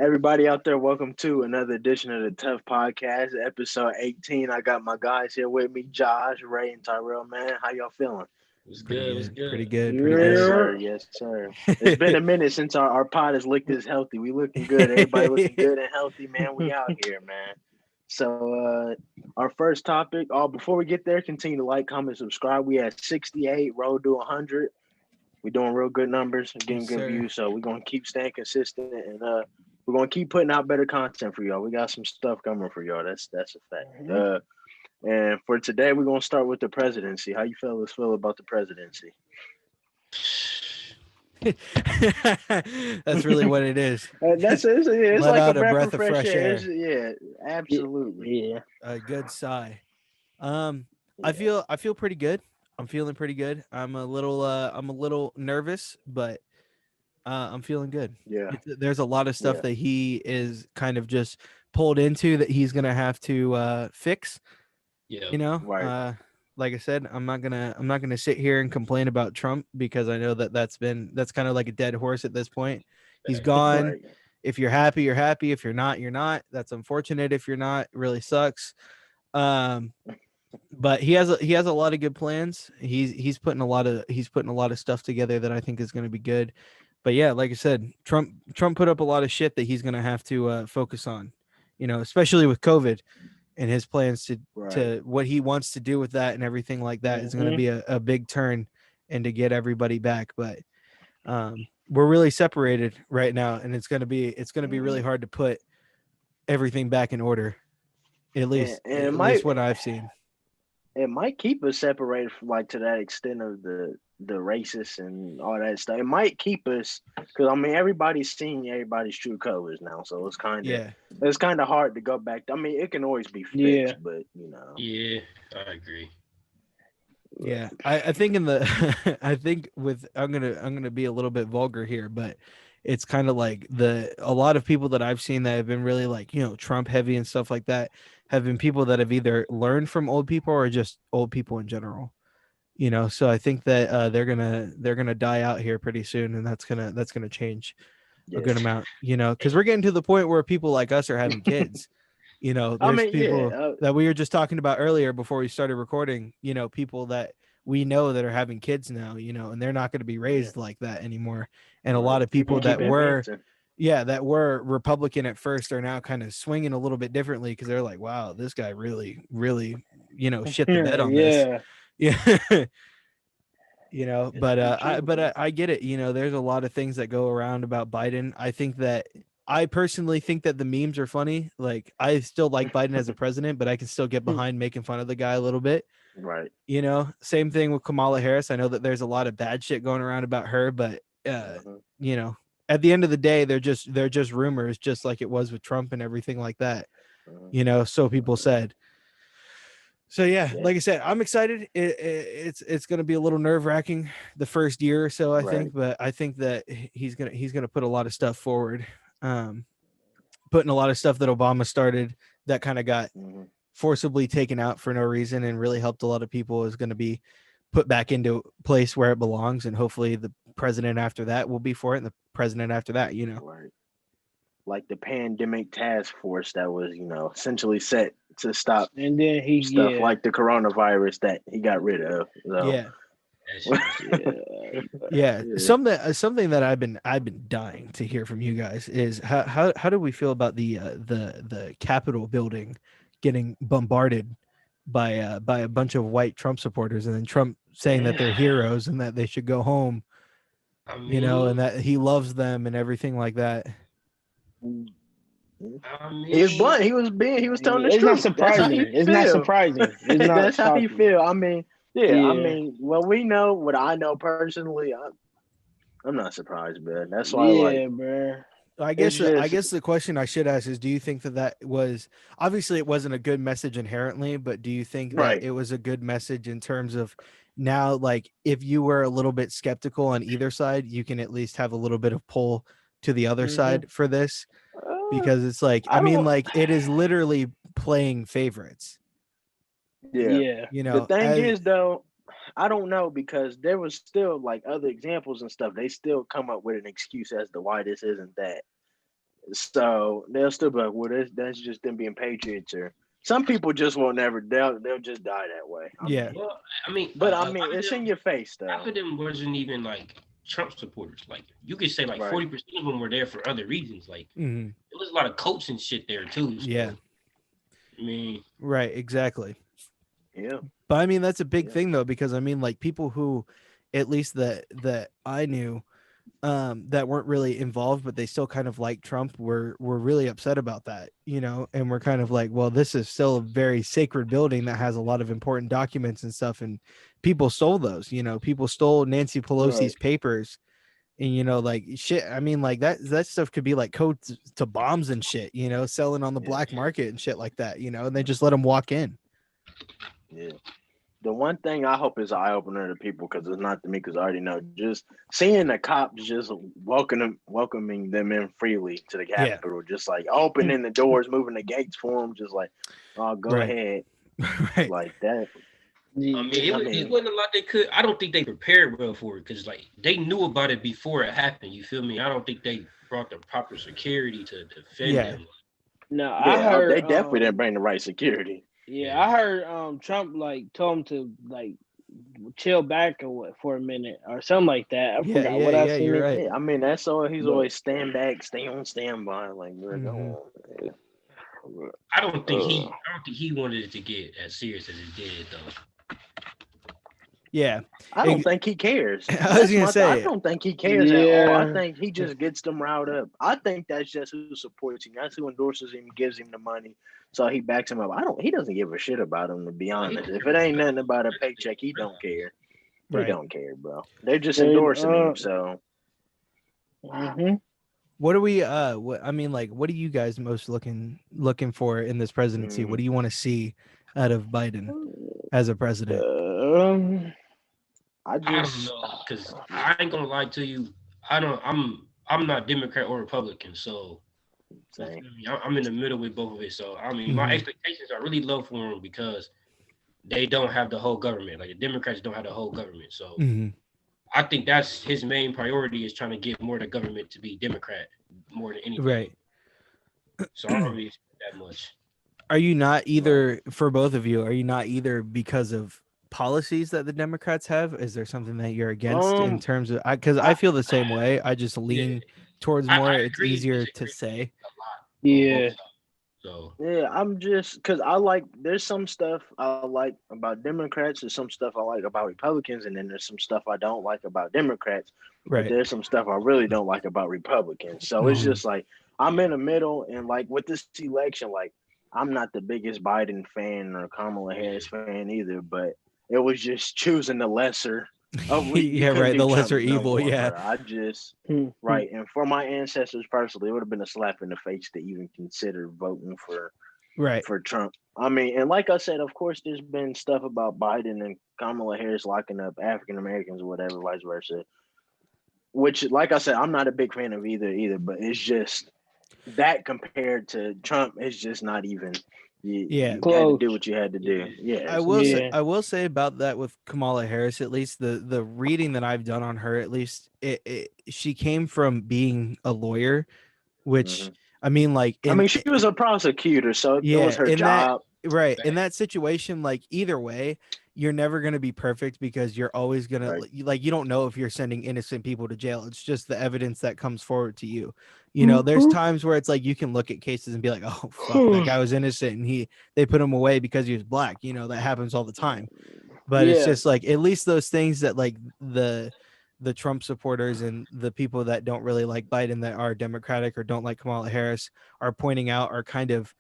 Everybody out there, welcome to another edition of the Tuff Podcast, episode 18. I got my guys here with me, Josh, Ray, and Tyrell. Man, how y'all feeling? Was Pretty good. Was good. Pretty good. good. Pretty Yes, good. sir. Yes, sir. It's been a minute since our pod has looked this healthy. We looking good. Everybody looking good and healthy, man. We out here, man. So, our first topic. Before we get there, continue to like, comment, subscribe. We at 68, road to 100. We're doing real good numbers, getting Yes, good sir. views. So we're gonna keep staying consistent, and we're gonna keep putting out better content for y'all. We got some stuff coming for y'all. That's a fact. And for today, we're gonna start with the presidency. How you fellas feel about the presidency? That's really what it is. It's Let like a out a breath breath of of fresh fresh air. air. Yeah, absolutely. Yeah. A good sigh. Um, I Yeah. feel pretty good. I'm feeling pretty good. I'm a little nervous, but I'm feeling good. Yeah. There's a lot of stuff Yeah. that he is kind of just pulled into that he's gonna have to fix. Yeah. You know, Right. like I said, I'm not gonna sit here and complain about Trump because I know that that's kind of like a dead horse at this point. He's Facts. gone. Right. If you're happy, you're happy. If you're not, you're not. That's unfortunate. If you're not, it really sucks. Um, but he has a lot of good plans. He's putting a lot of stuff together that I think is going to be good. But yeah, like I said, Trump put up a lot of shit that he's going to have to focus on. You know, especially with COVID and his plans to Right. to what he wants to do with that and everything like that is going to Mhm. be a big turn and to get everybody back. But we're really separated right now, and it's going to be really Mhm. hard to put everything back in order. At And, least and at least what I've seen. it might keep us separated from like to that extent of the racist and all that stuff. It might keep us because I mean everybody's seeing everybody's true colors now, so Yeah. it's kind of hard to go back. I mean, it can always be Yeah. fixed, but you know, Yeah, I agree. Yeah, I think in the I think with I'm gonna be a little bit vulgar here, but it's kind of like a lot of people that I've seen that have been really like Trump heavy and stuff like that have been people that have either learned from old people or just old people in general. So I think that they're gonna die out here pretty soon, and that's gonna change a yeah. good amount. Because we're getting to the point where people like us are having kids. I There's mean, yeah, people that we were just talking about earlier before we started recording, people that we know that are having kids now, and they're not going to be yeah, raised like that anymore. And a right. lot of People people keep that were, advancing. yeah, that were Republican at first are now kind of swinging a little bit differently because they're like, wow, this guy really, really, shit the bed on this. Yeah. Yeah. It's But pretty I true. but I get it. There's a lot of things that go around about Biden. I personally think that the memes are funny. Like I still like Biden as a president, but I can still get behind making fun of the guy a little bit. Right. Same thing with Kamala Harris. I know that there's a lot of bad shit going around about her, but Mhm. you know, at the end of the day, they're just rumors, just like it was with Trump and everything like that. Mhm. So people said. So yeah, Yeah. like I said, I'm excited. It's going to be a little nerve wracking the first year or so, I Right. think, but I think that he's gonna put a lot of stuff forward, um, putting a lot of stuff that Obama started that kind of got Mhm. forcibly taken out for no reason and really helped a lot of people is going to be put back into place where it belongs, and hopefully the president after that will be for it, and the president after that. Right. Like the pandemic task force that was, essentially set to stop And then stuff like the coronavirus that he got rid of. So, Yeah, That shit was crazy. yeah. yeah. yeah. Something that I've been dying to hear from you guys is how do we feel about the Capitol building getting bombarded by a bunch of white Trump supporters, and then Trump saying that they're heroes and that they should go home, I and mean, that he loves them and everything like that. I He was mean, blunt. He was telling the It's not truth. That's how he surprising. It's not feel. surprising. It's not That's how he shocking. feel. I mean, yeah, I Yeah. mean, well, we know what I know personally. I'm not surprised, man. That's why, like, Yeah, bro. I it's guess I just guess the question I should ask is, do you think that was obviously it wasn't a good message inherently, but do you think that right. it was a good message in terms of now, like if you were a little bit skeptical on either side, you can at least have a little bit of pull to the other Hmm. side for this Uh, because it's like I I mean, don't. like it is literally playing favorites, Yeah. Yeah. The thing as is, though, I don't know because there was still like other examples and stuff. They still come up with an excuse as to why this isn't that. So they'll still be like, well, that's just them being patriots. Or some people just won't never. They'll just die that way. I Yeah. mean, Well, I mean, but I a lot mean, of it's in them, your face half though. of them wasn't even like Trump supporters. Like you could say like Right. 40% of them were there for other reasons. Like Hmm. there was a lot of coats and shit there too. Yeah. So I mean, Right. Exactly. Yeah. But I mean, that's a big Yeah. thing though, because I mean, like people who, at least that I knew, that weren't really involved, but they still kind of like Trump, were really upset about that, and we're kind of like, well, this is still a very sacred building that has a lot of important documents and stuff, and people stole those. People stole Nancy Pelosi's Right. papers, and like shit. I mean, like that stuff could be like codes to bombs and shit, selling on the Yeah. black market and shit like that, and they just let them walk in. Yeah. The one thing I hope is an eye opener to people, because it's not to me, because I already know. Just seeing the cops just welcoming them in freely to the Yeah. Capitol, just like opening the doors, moving the gates for them, just like, oh, go Right. ahead, Right. like that. I mean, it wasn't a lot they could. I don't think they prepared well for it because like they knew about it before it happened. You feel me? I don't think they brought the proper security to defend Yeah. them. No, I Yeah, heard. they definitely didn't bring the right security. Yeah, Yeah. I heard. Trump like told him to like chill back or what for a minute or something like that. I Yeah. forgot Yeah. what I Yeah. seen You're it. right. Yeah, I mean, that's all. He's But always stand back, stay on standby. Like, bro, Mhm. go on. I don't think he wanted it to get as serious as it did though. Yeah. I don't think he cares. I was That's gonna my thing. I say, don't think he cares at all. I Yeah. think he just gets them riled up. I think that's just who supports him. That's who endorses him, gives him the money, so he backs him up. He doesn't give a shit about him, to be honest. If it ain't nothing about a paycheck, he don't care. He right. don't care, bro. They're just And, endorsing him. So mhm. What are we what I mean, like, what are you guys most looking for in this presidency? What do you want to see out of Biden as a president? I I don't just know because I ain't gonna lie to you. I'm not Democrat or Republican, so you saying, feel me? I'm in the middle with both of it. So I mean, my Mhm. expectations are really low for him because they don't have the whole government. Like the Democrats don't have the whole government. So Mhm. I think that's his main priority is trying to get more of the government to be Democrat more than anything. Right. So I don't really expect that much. Are you not right. either, for both of you, are you not either because of policies that the Democrats have? Is there something that you're against in terms of, because I feel the same way. I just Yeah, lean towards I more. It's agree and easier to disagree say. a lot on Yeah. both sides. So Yeah, I'm just because I like. There's some stuff I like about Democrats. There's some stuff I like about Republicans, and then there's some stuff I don't like about Democrats. But Right. there's some stuff I really don't like about Republicans. So it's Mhm. just like I'm in the middle, and like with this election, like I'm not the biggest Biden fan or Kamala Harris fan either. But it was just choosing the lesser. Oh, you Yeah, couldn't right. do The Trump lesser no evil. more, Yeah. bro. I just Mhm. right, and for my ancestors personally, it would have been a slap in the face to even consider voting Right. for Trump. I mean, and like I said, of course, there's been stuff about Biden and Kamala Harris locking up African Americans or whatever, vice versa. Which, like I said, I'm not a big fan of either. But it's just that compared to Trump, it's just not even. Yeah. You had to do Close. what you had to do. Yeah, I it's will say, just Yeah. I will say about that with Kamala Harris, at least the reading that I've done on her, at least she came from being a lawyer, which mhm. I mean, like I mean, she was a prosecutor, so it was yeah, her in that job. right, in that situation, like either way, you're never gonna be perfect because you're always gonna Right. like you don't know if you're sending innocent people to jail. It's just the evidence that comes forward to you. There's times where it's like you can look at cases and be like, oh fuck, that guy was innocent and they put him away because he was black. That happens all the time. But it's Yeah. just like at least those things that like the Trump supporters and the people that don't really like Biden that are Democratic or don't like Kamala Harris are pointing out are kind of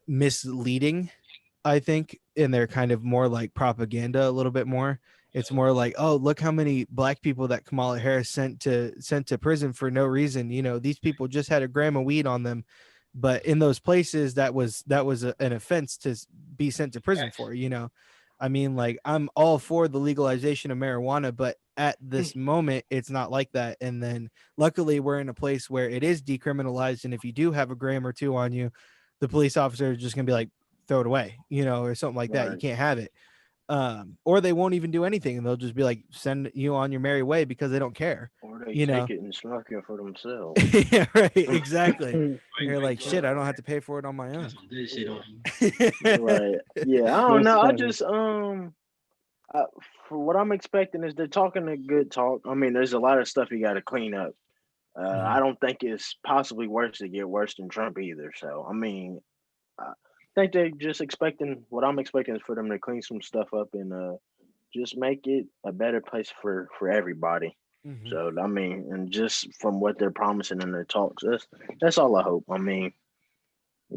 misleading, I think, and they're kind of more like propaganda a little bit more. It's more like, oh, look how many black people that Kamala Harris sent to prison for no reason. These people just had a gram of weed on them, but in those places that was an offense to be sent to prison for. I mean, like I'm all for the legalization of marijuana, but at this moment, it's not like that. And then luckily, we're in a place where it is decriminalized, and if you do have a gram or two on you, the police officer is just gonna be like, throw it away, or something like that. You Right. can't have it. Or they won't even do anything and they'll just be like, send you on your merry way because they don't care. Or they You know? take it and snuck it for themselves. Yeah, right. Exactly. Right, You're right, like, shit, I don't have to pay for it on my got own. some good shit on you. Right. Yeah, I don't That's know. I funny. just for what I'm expecting is they're talking a good talk. I mean, there's a lot of stuff you got to clean up. I don't think it's possibly worse to get worse than Trump either. So I mean, I think they're just expecting what I'm expecting is for them to clean some stuff up and just make it a better place for everybody. Mhm. So I mean, and just from what they're promising in their talks, that's all I hope. I mean,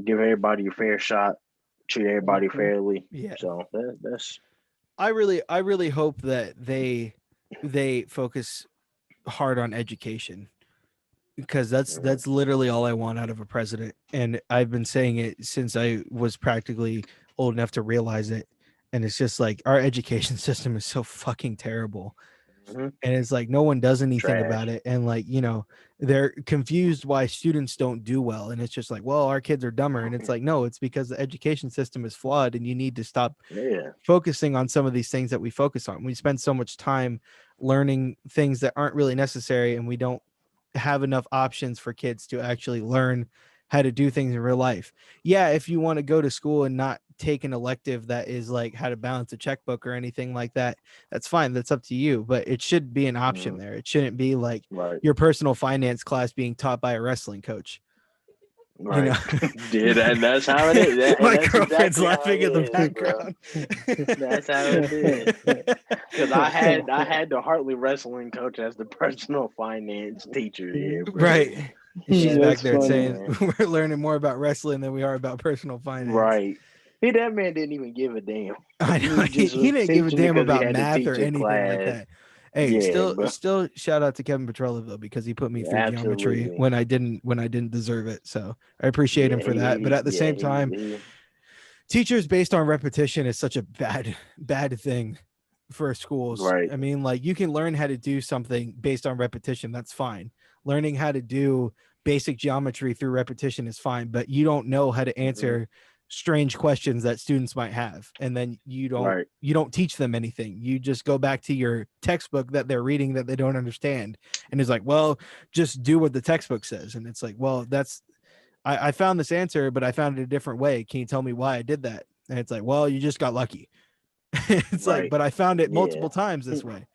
give everybody a fair shot, treat everybody Mhm. fairly. Yeah. So that's I really hope that they focus hard on education because that's literally all I want out of a president. And I've been saying it since I was practically old enough to realize it. And it's just like our education system is so fucking terrible. mhm, And it's like no one does anything about trash. it. And like, you know, they're confused why students don't do well. And it's just like, well, our kids are dumber. And it's like, no, it's because the education system is flawed and you need to stop Yeah. focusing on some of these things that we focus on. We spend so much time learning things that aren't really necessary and we don't have enough options for kids to actually learn how to do things in real life. Yeah, if you want to go to school and not take an elective that is like how to balance a checkbook or anything like that, that's fine. That's up to you, but it should be an option Mhm, there. It shouldn't be like right. your personal finance class being taught by a wrestling coach. You Right. know, Yeah, that's how it is. And my that's girlfriend's exactly how it laughing in the is, bro. background. That's how it is. Because I had the Hartley wrestling coach as the personal finance teacher here, bro. Right. She's back That's That's there funny, funny. saying man. we're learning more about wrestling than we are about personal finance. Right. That man didn't even give a damn. I know He just he was didn't give a teaching damn because he about had to math or teach a anything like class. that. Hey, Yeah, still but still shout out to Kevin Petrella though, because he put me through geometry absolutely. when I didn't deserve it. So I appreciate him Yeah, for that. But at the yeah, same time, teachers based on repetition is such a bad thing for schools. right. I mean, like you can learn how to do something based on repetition, that's fine. Learning how to do basic geometry through repetition is fine, but you don't know how to Hmm. answer strange questions that students might have, and then Right. you don't teach them anything. You just go back to your textbook that they're reading that they don't understand, and it's like, well, just do what the textbook says. And it's like, well, that's I found this answer, but I found it a different way. Can you tell me why I did that? And it's like, well, you just got lucky. It's like, Right. but I found it Yeah. multiple times this way.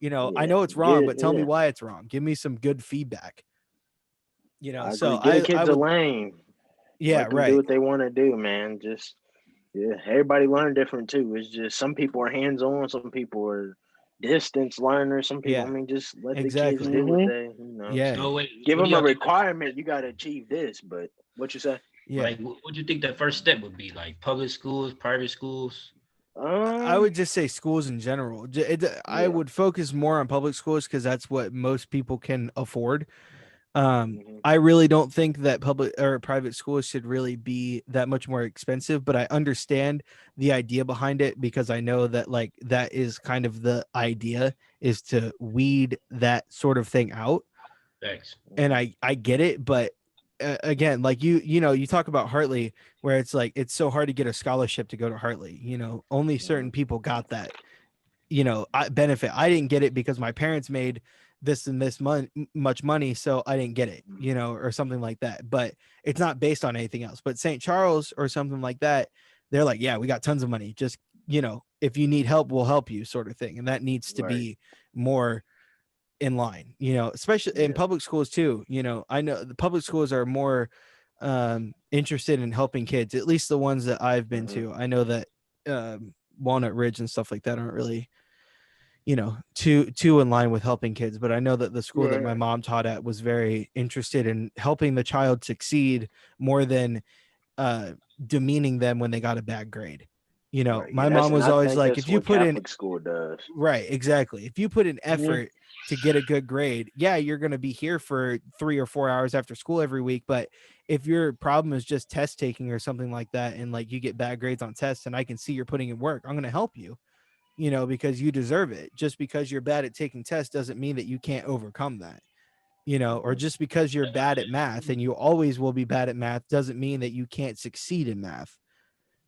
You know, I Yeah. know it's wrong, Get but tell me yeah. why it's wrong. Give me some good feedback. You know, I so agree. Give the I kids a would, lane. yeah, Let them do right. what they want to do, man. Just yeah. Everybody learn different too. It's just some people are hands on, some people are distance learners, some people. I Yeah, mean, just let the kids exactly. do what Hmm. they. Yeah, So wait, Give what do them a y'all think? requirement. You got to achieve this, but what you say? yeah. Like, what do you think that first step would be? Like public schools, private schools? I Um. would just say schools in general. I Yeah. would focus more on public schools because that's what most people can afford. Hmm. I really don't think that public or private schools should really be that much more expensive, but I understand the idea behind it because I know that like that is kind of the idea is to weed that sort of thing out. Thanks. And Hmm. I get it, but again, like you know, you talk about Hartley where it's like it's so hard to get a scholarship to go to Hartley, you know, only Hmm. certain people got that, you know, benefit. I didn't get it because my parents made this and this much money, so I didn't get it, you know, or something like that. But it's not based on anything else. But St. Charles or something like that, they're like, yeah, we got tons of money. Just, you know, if you need help, we'll help you, sort of thing. And that needs to Right. be more in line, you know, especially in Yeah. public schools too. You know, I know the public schools are more interested in helping kids, at least the ones that I've been Hmm. to. I know that Walnut Ridge and stuff like that aren't really, you know, too in line with helping kids, but I know that the school that my Right. mom taught at was very interested in helping the child succeed more than uh demeaning them when they got a bad grade. You know, Right. Yeah. my That's mom and was I always think like, that's if you what put in Catholic school does. right, exactly, if you put in Yeah. effort to get a good grade, yeah, you're going to be here for 3 or 4 hours after school every week. But if your problem is just test taking or something like that, and like you get bad grades on tests and I can see you're putting in work, I'm going to help you, you know, because you deserve it. Just because you're bad at taking tests doesn't mean that you can't overcome that, you know, or Hmm. just because you're bad at math and you always will be bad at math doesn't mean that you can't succeed in math.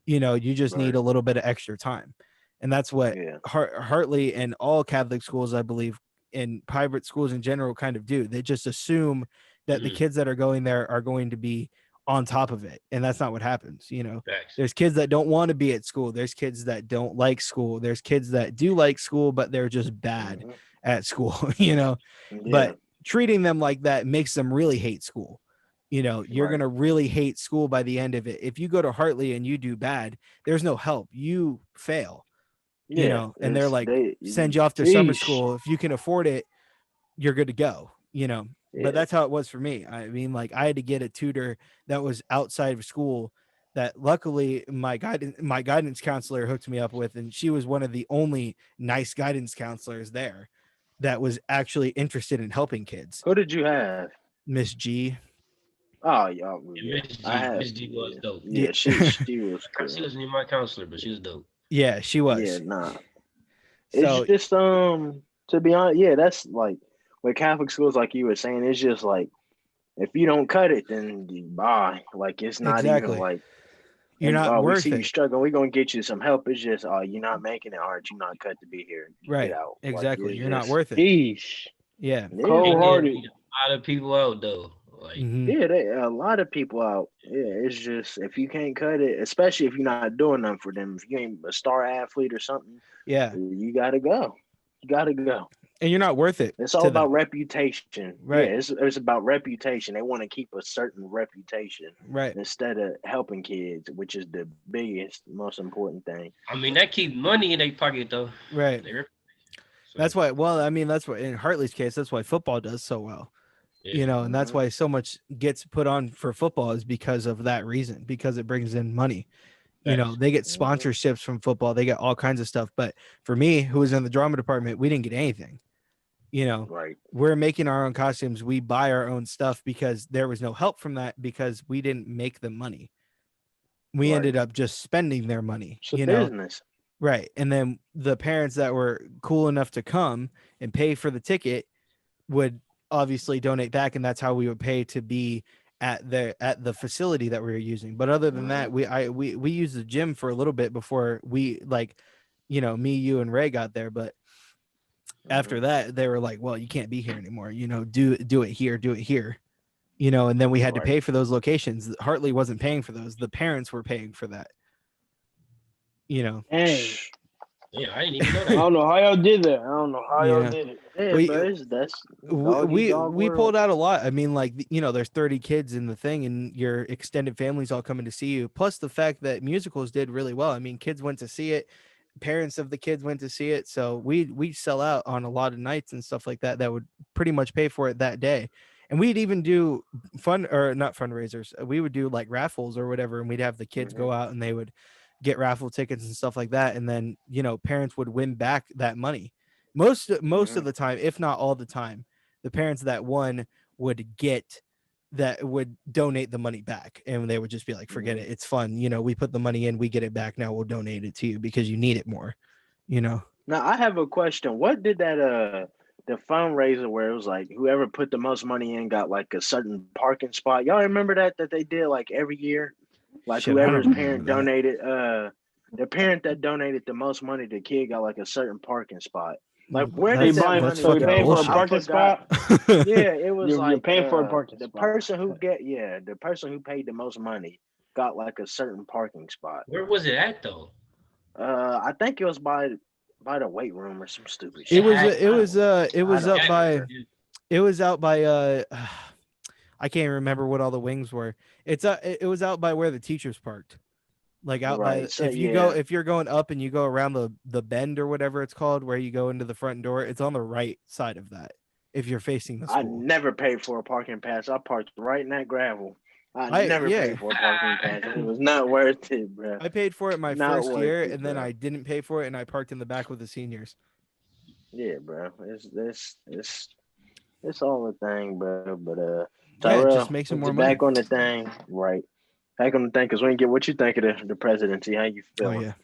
You know, you just need Right. a little bit of extra time. And that's what Yeah. Hartley and all Catholic schools, I believe, and private schools in general kind of do. They just assume that the kids that are going there are going to be on top of it. And that's not what happens. You know, Facts. there's kids that don't want to be at school. There's kids that don't like school. There's kids that do like school, but they're just bad at school, you know, but treating them like that makes them really hate school. You know, you're going to really hate school by the end of it. If you go to Hartley and you do bad, there's no help. You fail, you know, and they're like, send you off to summer school. If you can afford it, you're good to go, you know. But that's how it was for me. I mean, like, I had to get a tutor that was outside of school that luckily my guidance counselor hooked me up with, and she was one of the only nice guidance counselors there that was actually interested in helping kids. Who did you have? Miss G. Oh, yeah. Miss G was dope. Yeah, she was cool. She wasn't even my counselor, but she was dope. Yeah, she was. Yeah, nah. So, it's just to be honest, yeah, that's like with Catholic schools, like you were saying, it's just like if you don't cut it, then bye. Like it's not even like you're not worth we see it. you struggling, we're gonna get you some help. It's just you're not making it hard, you're not cut to be here. Right. Get out. Exactly. Like, you're not worth it. Sheesh. Yeah. Cold-hearted. A lot of people out though. Like, a lot of people out. Yeah, it's just if you can't cut it, especially if you're not doing nothing for them, if you ain't a star athlete or something, you gotta go. You gotta go. And you're not worth it. It's all about reputation. Right. Yeah, it's about reputation. They want to keep a certain reputation. Right. Instead of helping kids, which is the biggest, most important thing. I mean, that keep money in their pocket though. Right. That's why, that's why in Hartley's case, that's why football does so well. Yeah. You know, and that's why so much gets put on for football is because of that reason, because it brings in money. You know, they get sponsorships from football. They get all kinds of stuff. But for me, who was in the drama department, we didn't get anything. You know, we're making our own costumes. We buy our own stuff because there was no help from that because we didn't make the money. We ended up just spending their money, it's a business. Right. And then the parents that were cool enough to come and pay for the ticket would obviously donate back. And that's how we would pay to be at the facility that we were using. But other than that, we used the gym for a little bit before we me, you, and Ray got there. But after that, they were like, well, you can't be here anymore. You know, do it here, you know, and then we had to pay for those locations. Hartley wasn't paying for those. The parents were paying for that. You know. Dang. Yeah, I didn't even know that. I don't know how y'all did that. I don't know how y'all did it. Yeah, we pulled out a lot. I mean, like, you know, there's 30 kids in the thing and your extended family's all coming to see you. Plus the fact that musicals did really well. I mean, kids went to see it. Parents of the kids went to see it. So we sell out on a lot of nights and stuff like that would pretty much pay for it that day. And we'd even do not fundraisers. We would do like raffles or whatever. And we'd have the kids go out and they would get raffle tickets and stuff like that. And then, you know, parents would win back that money. Most of the time, if not all the time, the parents that won would donate the money back. And they would just be like, forget it. It's fun. You know, we put the money in, we get it back. Now we'll donate it to you because you need it more, you know? Now I have a question. What did that, the fundraiser where it was like whoever put the most money in got like a certain parking spot? Y'all remember that they did like every year? Like whoever's parent donated, the parent that donated the most money, the kid got like a certain parking spot. Like where did that money so you're paying for a parking spot? Yeah, it was you're paying for a parking spot. The person who paid the most money got like a certain parking spot. Where was it at though? I think it was by the weight room or some stupid shit. It was out by I can't remember what all the wings were. It was out by where the teachers parked. Like out by so, if you're going up and you go around the bend or whatever it's called, where you go into the front door, it's on the right side of that. If you're facing the school. I never paid for a parking pass. I parked right in that gravel. I never paid for a parking pass. It was not worth it, bro. I paid for it my first year, and then I didn't pay for it, and I parked in the back with the seniors. Yeah, bro. It's all a thing, bro. But Tyrell, it just makes it more money. Back on the thing, right? Back on the thing, because we didn't get what you think of the presidency. How you feeling?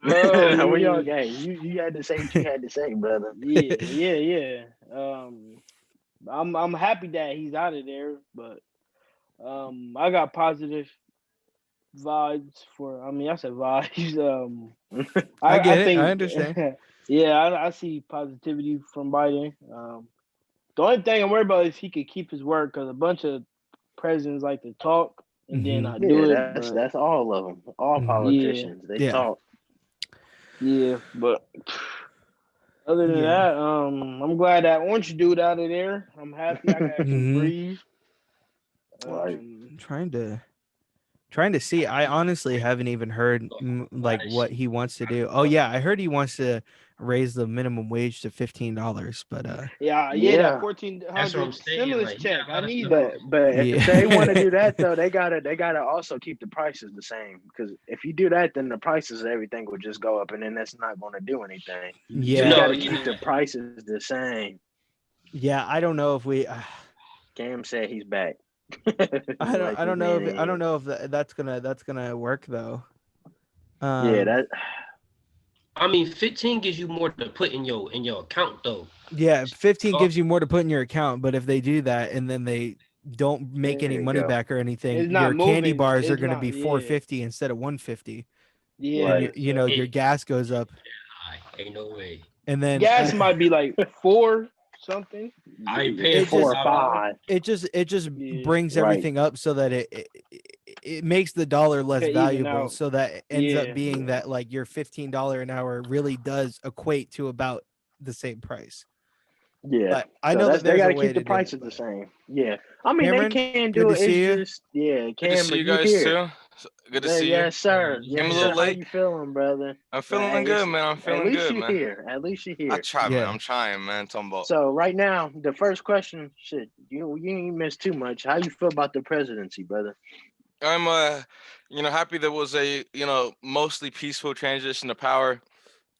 Oh yeah. We all you had to say what you had to say, brother. Yeah. I'm happy that he's out of there, but I got positive vibes for. I mean, I said vibes. I get I it. I think, understand. yeah, I see positivity from Biden. The only thing I'm worried about is he could keep his word because a bunch of presidents like to talk and then Mhm. not do Yeah, it. that's But that's all of them. All Mhm. yeah, politicians, they Yeah. talk. yeah, but other than Yeah. that, I'm glad that orange dude out of there. I'm happy I can actually Mhm. breathe. Like, I'm trying to see. I honestly haven't even heard A lot like of what shit. he wants to do. Oh yeah, I heard he wants to raise the minimum wage to $15, but Yeah, that yeah, 1,400 That's what I'm saying. stimulus Like, he check. got a I lot of need stuff. that. but if they want to yeah. do that though, they gotta also keep the prices the same. Because if you do that, then the prices of everything will just go up, and then that's not going to do anything. So you Yeah. got to You keep know the what? prices the same. Yeah, I don't know if we Cam said he's back. I Like this don't know man if I don't is. know if that's gonna work though. Yeah, Um that. I mean, 15 gives you more to put in your account though. yeah, 15 Talk. gives you more to put in your account, but if they do that and then they don't make any There you money go. back or anything, It's not your candy moving. bars are It's going to not. be Yeah, 450 instead of 150, and yeah. Right. you know So your It, gas goes up, ain't no way. and then gas might be like 4 something. I ain't Yeah, paying it for four just or $5. five. it just Yeah, brings Right. everything up so that it makes the dollar less to even valuable, out. so that it ends up Yeah, being Yeah. that like your $15 an hour really does equate to about the same price. Yeah. But I So know that's that they there's got a to way keep the to do it. prices the But same. Yeah. I mean, they Cameron, can good do to it. It's see you. just yeah, Good to see Cameron, you you guys here? too. Good to Yeah, see you. yes, sir. Came a Yes, little sir. How late. you feeling, brother? I'm Nah, feeling good, man. I'm at feeling least good, you man. here. At least you I here. try, man. Yeah. I'm trying, man. Talking about. So right now, the first question, shit, you ain't missed too much. How you feel about the presidency, brother? I'm happy there was a mostly peaceful transition to power.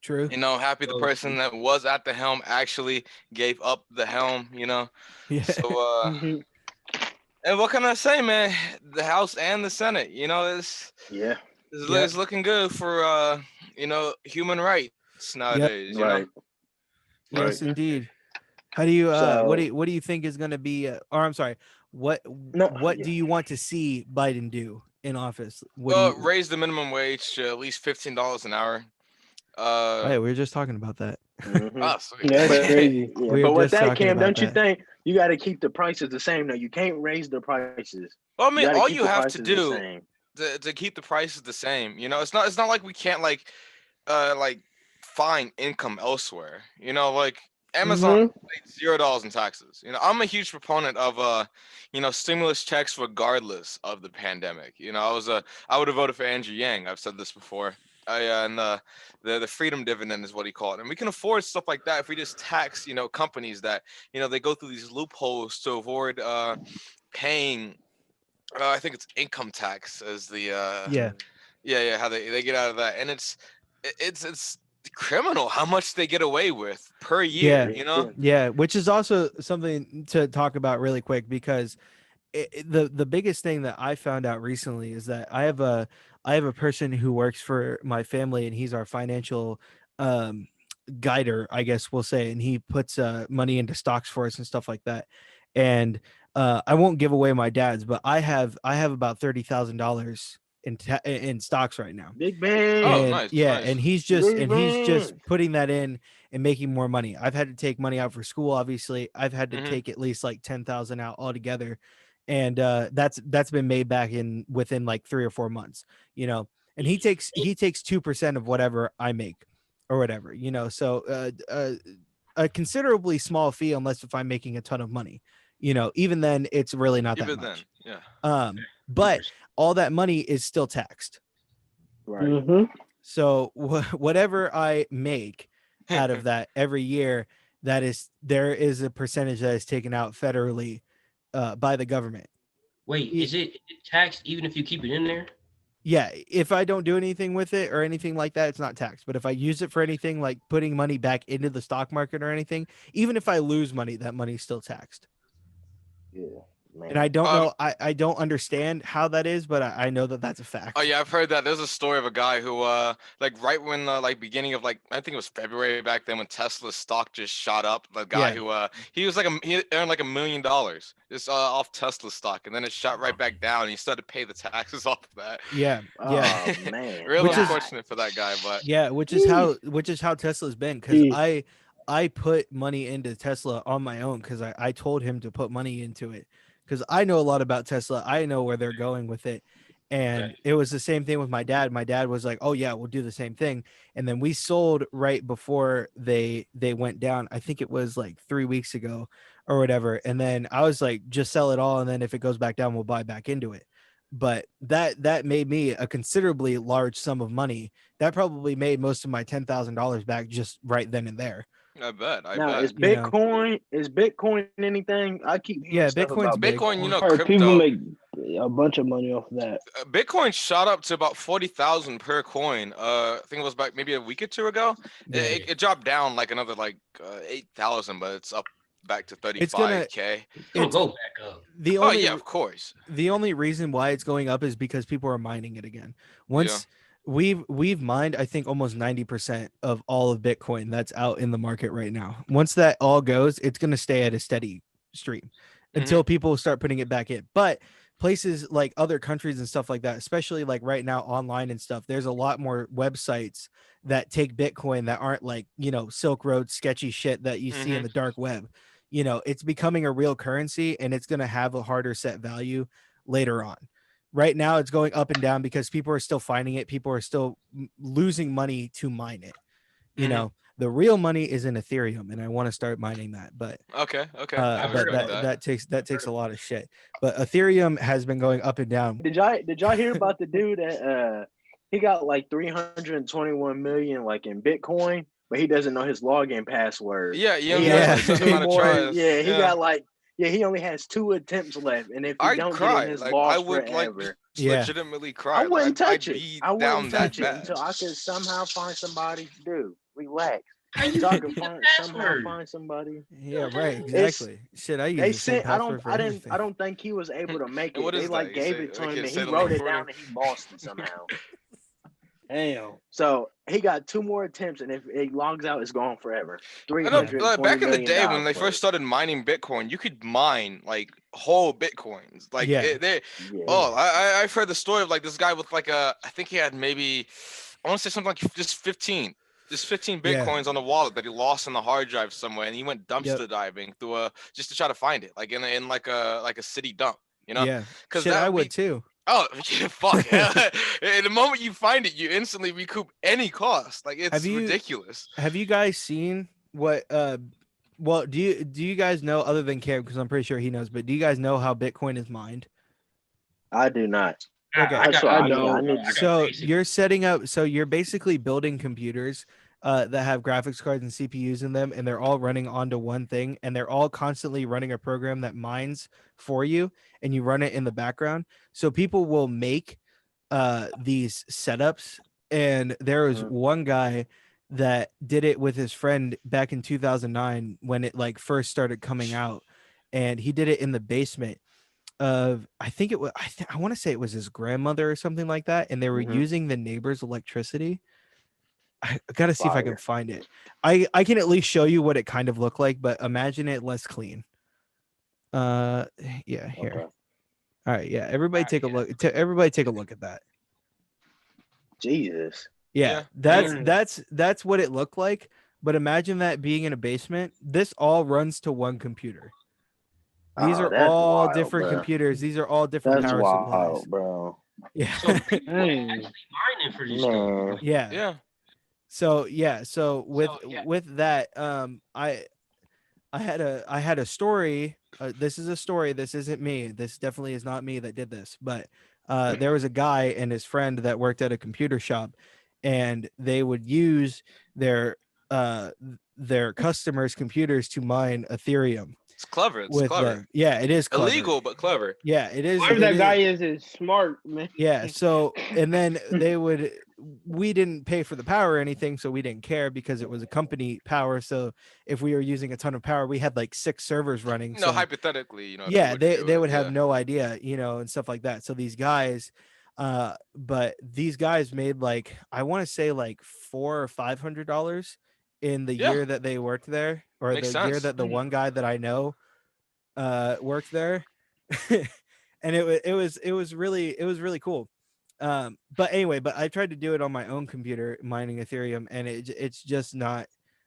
True. Happy the So, person that was at the helm actually gave up the helm. Yeah. So Hmm. and what can I say, man? The House and the Senate, Yeah. Yep. it's looking good for human rights Yep. nowadays. Right. Right. Yes, indeed. How do you So what do you think is going to be or I'm sorry, what no, what yeah. do you want to see Biden do in office? What do you Raise the minimum wage to at least $15 an hour. Oh, Uh, yeah, we were just talking about that. Hmm. sweet. that's But crazy. yeah, We were but with just that, talking Cam, about don't you that. think you got to keep the prices the same? No, you can't raise the prices. Well, I You mean, got to all keep you the have to prices the do same. to keep the prices the same, it's not like we can't like find income elsewhere. Like Amazon Hmm. paid $0 in taxes. I'm a huge proponent of stimulus checks regardless of the pandemic. I would have voted for Andrew Yang. I've said this before. And the freedom dividend is what he called it. And we can afford stuff like that if we just tax companies that they go through these loopholes to avoid paying. I think it's income tax as the Yeah. yeah, how they get out of that, and it's criminal how much they get away with per Yeah. year. Yeah. Yeah, which is also something to talk about really quick because the biggest thing that I found out recently is that I have a person who works for my family and he's our financial um guider, I guess we'll say, and he puts money into stocks for us and stuff like that. And I won't give away my dad's, but I have about $30,000 in stocks right now. Big Oh, bank. And nice, yeah, nice. Big and he's just bank. putting that in and making more money. I've had to take money out for school. Obviously, I've had to Hmm. take at least like 10,000 out altogether, and that's been made back in within like 3 or 4 months. You know, and he takes 2% of whatever I make or whatever. You know, so a considerably small fee unless if I'm making a ton of money. You know, even then, it's really not that Even then, much. yeah. But all that money is still taxed. Right. Hmm. So whatever I make out of that every year, there is a percentage that is taken out federally by the government. wait, Y- is it taxed even if you keep it in there? Yeah, if I don't do anything with it or anything like that, it's not taxed. But if I use it for anything like putting money back into the stock market or anything, even if I lose money, that money's still taxed. Yeah. man. And I don't know, I don't understand how that is, but I know that that's a fact. Oh yeah, I've heard that. There's a story of a guy who, like right when, like beginning of like I think it was February back then when Tesla's stock just shot up. The guy who, he was like he earned like $1 million just off Tesla stock, and then it shot right back down, and he started to pay the taxes off of that. Yeah. Oh man, Real Which is- unfortunate for that guy, but Yeah, which is how Tesla's been, because I put money into Tesla on my own because I told him to put money into it because I know a lot about Tesla. I know where they're going with it. And it was the same thing with my dad. My dad was like, "Oh yeah, we'll do the same thing." And then we sold right before they went down. I think it was like 3 weeks ago or whatever. And then I was like, "Just sell it all, and then if it goes back down, we'll buy back into it." But that made me a considerably large sum of money. That probably made most of my $10,000 back just right then and there. I bet. Now is Bitcoin anything? I keep hearing stuff Bitcoin's about big. Bitcoin. You know, People crypto. make a bunch of money off of that. Bitcoin shot up to about 40,000 per coin. I think it was about maybe a week or two ago. Yeah. It dropped down like another 8,000, but it's up back to 35K. It'll go back up. Oh yeah, of course. The only reason why it's going up is because people are mining it again. Once we've mined, I think almost 90% of all of Bitcoin that's out in the market right now. Once that all goes, it's going to stay at a steady stream until people start putting it back in. But places like other countries and stuff like that, especially like right now online and stuff, there's a lot more websites that take Bitcoin that aren't like, Silk Road sketchy shit that you see in the dark web. It's becoming a real currency, and it's going to have a harder set value later on. Right now it's going up and down because people are still finding it. People are still losing money to mine it. The real money is in Ethereum, and I want to start mining that. But okay. but that takes a lot of shit. But Ethereum has been going up and down. Did y'all hear about the dude that he got like 321 million like in Bitcoin, but he doesn't know his login password? Yeah. He got like he only has 2 attempts left, and if he don't get in his lost I would forever. Legitimately cry. I wouldn't touch it. I wouldn't touch it until I could somehow find somebody. Dude, relax. How you So I get can that somehow password? find somebody. Yeah, right. Exactly. Shit, I use They the same sent. I password for everything. don't think he was able to make And it. what They is like that? You gave say- it to we him, can and say he the wrote it recording? down, and he lost it somehow. Damn. So he got 2 more attempts, and if he logs out, it's gone forever. I know, back in the day when they first started mining Bitcoin, you could mine like whole Bitcoins. Like I've heard the story of like this guy with like I think he had maybe, I want to say something like just 15 Bitcoins on a wallet that he lost in the hard drive somewhere, and he went dumpster diving through just to try to find it, like in like a city dump, Yeah, because I would too. Oh, fuck! In the moment you find it, you instantly recoup any cost. Like it's ridiculous. Have you guys seen what? Well, do you guys know, other than Cam, because I'm pretty sure he knows, but do you guys know how Bitcoin is mined? I do not. Okay, I don't. So you're setting up. So you're basically building computers that have graphics cards and CPUs in them, and they're all running onto one thing, and they're all constantly running a program that mines for you, and you run it in the background. So people will make these setups, and there was one guy that did it with his friend back in 2009 when it like first started coming out, and he did it in the basement of, I think it was, I want to say it was his grandmother or something like that, and they were using the neighbor's electricity. I gotta see if I can find it. I can at least show you what it kind of looked like, but imagine it less clean. Yeah, here. Okay. All right, yeah. Everybody take a look. Everybody take a look at that. Jesus. Yeah, that's what it looked like. But imagine that being in a basement. This all runs to one computer. These are all wild, different computers. These are all different power supplies, bro. Yeah. So people are actually mining for this stuff. Yeah. So with that, I had a story. This is a story. This isn't me. This definitely is not me that did this. But there was a guy and his friend that worked at a computer shop, and they would use their customers' computers to mine Ethereum. It's clever. It's clever. Yeah, it is clever. Illegal, but clever. Yeah, it is. Whoever that guy is smart, man. Yeah. So, and then they would we didn't pay for the power or anything, so we didn't care because it was a company power. So if we were using a ton of power, we had like 6 servers running. You So know, hypothetically, you know, if you yeah, were to do they it, would have yeah. no idea, you know, and stuff like that. So these guys, but these guys made like, I want to say like $400 or $500 in the Yeah. year that they worked there, or Makes the year sense. that the one guy that I know worked there. And it was really cool. But anyway, but I tried to do it on my own computer mining Ethereum, and it's just not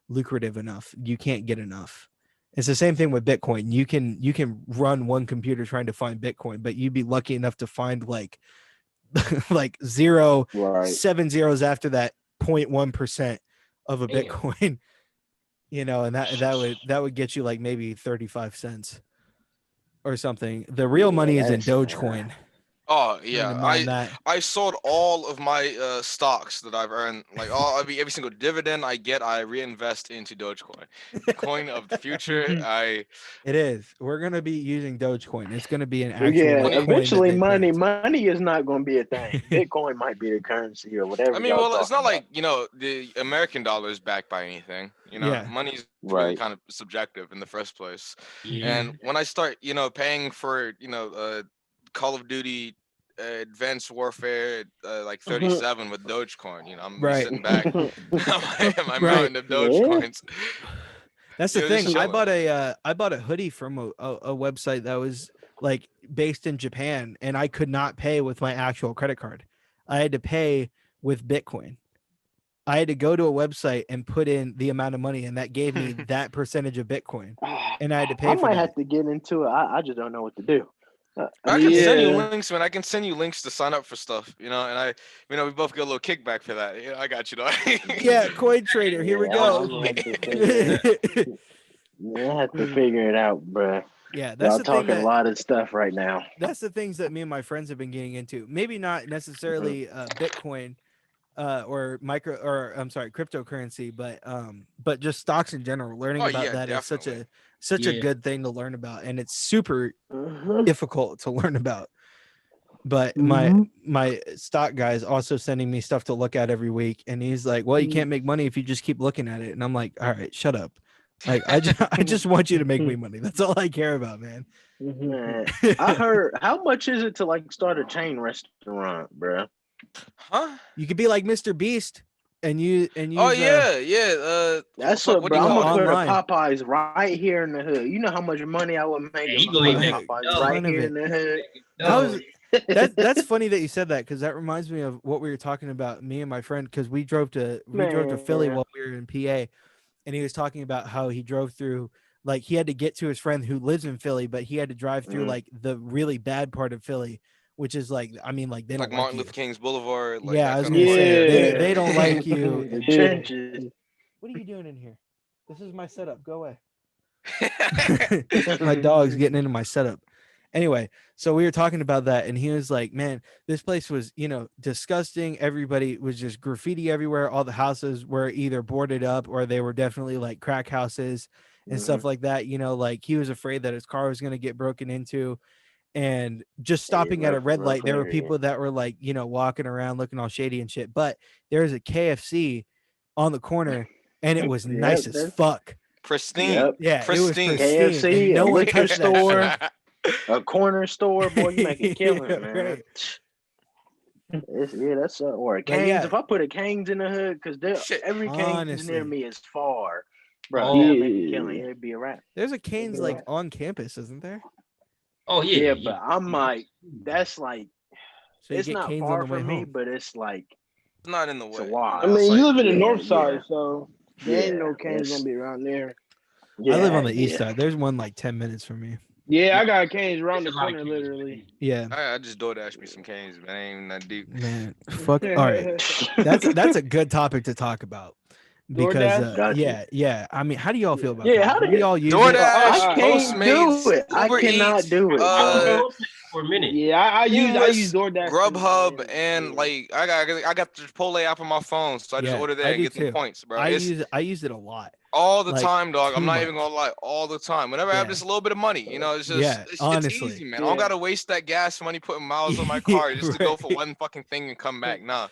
lucrative enough. You can't get enough. It's the same thing with Bitcoin. You can run one computer trying to find Bitcoin, but you'd be lucky enough to find like like 0.7 zeros after that 0.1% of a Damn. Bitcoin. You know, and that would get you like maybe 35 cents or something. The real money is in Dogecoin. Oh Trying to yeah, mine that. I sold all of my stocks that I've earned, like every single dividend I get, I reinvest into Dogecoin, the coin of the future. It is. We're gonna be using Dogecoin. It's gonna be an actual Yeah, coin that eventually they money print. is not going to be a thing. Bitcoin might be the currency or whatever. I mean, y'all well, it's talking not about. like, you know, the American dollar is backed by anything. You know, Yeah. money's really Right. kind of subjective in the first place. Yeah. And when I start, you know, paying for, you know, Call of Duty Advanced Warfare like 37 with Dogecoin, you know, I'm Right. sitting back. I'm Right. mounting the Dogecoins. That's You the know, just thing. chilling. I bought a hoodie from a website that was like based in Japan, and I could not pay with my actual credit card. I had to pay with Bitcoin. I had to go to a website and put in the amount of money, and that gave me that percentage of Bitcoin, and I had to pay I for might that. have to get into it. I just don't know what to do. I can send you Yeah. links, man. I can send you links to sign up for stuff, you know, and you know, we both get a little kickback for that. Yeah, I got you, though. Yeah, Coin Trader. Here we Yeah, go. I'm gonna have to figure it. I have to figure it out, bruh. Yeah, that's Y'all the thing talking a that lot of stuff right now. that's the things that me and my friends have been getting into. Maybe not necessarily Bitcoin or cryptocurrency, but just stocks in general. Learning Oh about yeah, that is such definitely. a Yeah. good thing to learn about, and it's super Mhm. difficult to learn about. But Mhm. my stock guy is also sending me stuff to look at every week, and he's like, "Well, you can't make money if you just keep looking at it." And I'm like, "All right, shut up. Like, I just want you to make me money. That's all I care about, man." Man, I heard. How much is it to like start a chain restaurant, bruh? Huh? You could be like Mr. Beast and use Oh yeah, yeah. That's Fuck, what, what do bro. you I'm go call gonna it? put a online. Popeyes right here in the hood. You know how much money I would make Yeah, if he I gonna put a make Popeyes double. right Ton of here it. in the hood. How's that's funny that you said that, because that reminds me of what we were talking about, me and my friend, because we drove to Philly Man. while we were in PA, and he was talking about how he drove through, like he had to get to his friend who lives in Philly, but he had to drive through like the really bad part of Philly, which is like, I mean, like they Like don't like Martin you. Luther King's Boulevard, like Yeah, that I was kind of gonna part. say Yeah. they don't like you. The Yeah. trenches. What are you doing in here? This is my setup. Go away. My dog's getting into my setup. Anyway, so we were talking about that, and he was like, "Man, this place was, you know, disgusting. Everybody was just graffiti everywhere. All the houses were either boarded up or they were definitely like crack houses and stuff like that. You know, like he was afraid that his car was going to get broken into." And just stopping at a red light, there were people that were like, you know, walking around looking all shady and shit. But there's a KFC on the corner, and it was nice as fuck. Pristine. Yep. Yeah, Pristine. it was pristine, KFC, and no a one liquor touched that store, shit. a corner store. Boy, you make a killing, Yeah, man. right. That's or a But Canes. yeah. If I put a Canes in the hood, because Shit. every Canes Honestly. near me is far, bro. Oh. They'll make a killing. It'd be a wrap. There's a Canes Yeah. like on campus, isn't there? Oh yeah. Yeah, but I'm like, that's like, So you it's get not Canes on far the way from me, home. but it's like, It's not in the it's a way. while. I mean, you live in the Yeah, north side, yeah. so there ain't no Yeah, Canes it's- gonna be around there. Yeah, I live on the east yeah. side. There's one like 10 minutes from me. Yeah, I got Canes around There's the a lot of corner, kids, literally. Yeah, I just DoorDash me some canes, man. Ain't even that deep. man. Fuck. All right, that's a good topic to talk about, because DoorDash? Gotcha. yeah. I mean, how do y'all feel about Yeah, that? how Do do we you- all use it? DoorDash, I can't Postmates, do it. I Uber cannot Eats, do it, I bro. was for a minute. Yeah, I use DoorDash. Grubhub, and like I got the Chipotle app on my phone, so I just Yeah, order there I and do get some too. points, bro. I use it a lot. All the Like, time, dog. I'm too not much. even gonna lie. All the time. Whenever I have Yeah. just a little bit of money, it's just Yeah, it's honestly. easy, man. I Yeah. don't gotta waste that gas money putting miles on my car just to go for Right. one fucking thing and come back. Nah.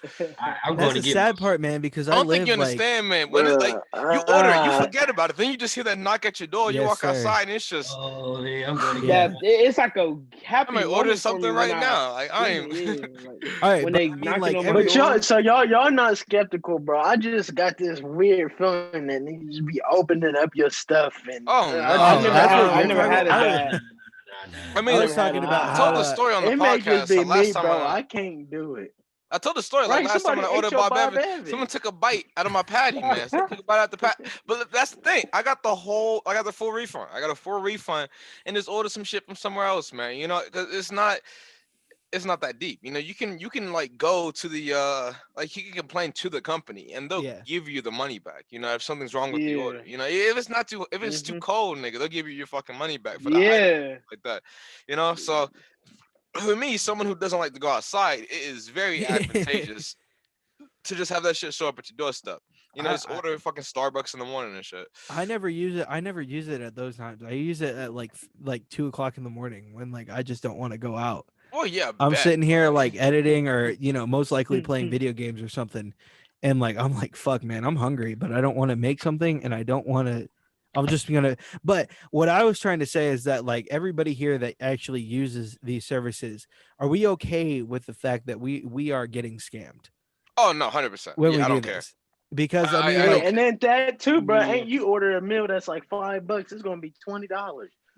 I'm That's going the to get my sad part, man, because I I don't think you live like understand, man. When it's like Bruh, you order it, you forget about it. Then you just hear that knock at your door. You Yes, walk sir. outside, and it's just Oh man, I'm going to Yeah. get That it's like a I happy might order moment for me something when right I now. Like I see ain't. it. Yeah, like All right, when but they I mean, knocking like on my every but y'all, door. so y'all not skeptical, bro. I just got this weird feeling that you just be opening up your stuff, and Oh no, I oh, just that's what I you're never talking had it about. bad. I I mean, was never had talking it about I bad. told how the story on the it may just podcast. The be last me, time bro. I can't do it. I told the story like Right? last time when Somebody I ate ordered your Bob Bob Evans. Evans. Someone took a bite out of my patty, man. Someone took a bite out the pat. But that's the thing. I got the full refund. I got a full refund and just order some shit from somewhere else, man. Because it's not that deep. You can like go to the like you can complain to the company and they'll yeah. give you the money back. If something's wrong with the Yeah. order. If it's too Mhm. cold, nigga, they'll give you your fucking money back for the item Yeah. like that. So for me, someone who doesn't like to go outside, it is very advantageous to just have that shit show up at your doorstep. Just I order fucking Starbucks in the morning and shit. I never use it. I never use it at those times. I use it at like 2 o'clock in the morning when like I just don't want to go out. Oh yeah, I'm bet. sitting here like editing or most likely playing video games or something, and like I'm like, fuck, man, I'm hungry, but I don't want to make something, and I don't want to. I'm just gonna. But what I was trying to say is that like everybody here that actually uses these services, are we okay with the fact that we are getting scammed Oh no, 100%. when we Yeah, I do don't care. this? Because I mean, I Hey, don't like, and care. then that too, bro. Yeah. Ain't you order a meal that's like $5? It's gonna be $20.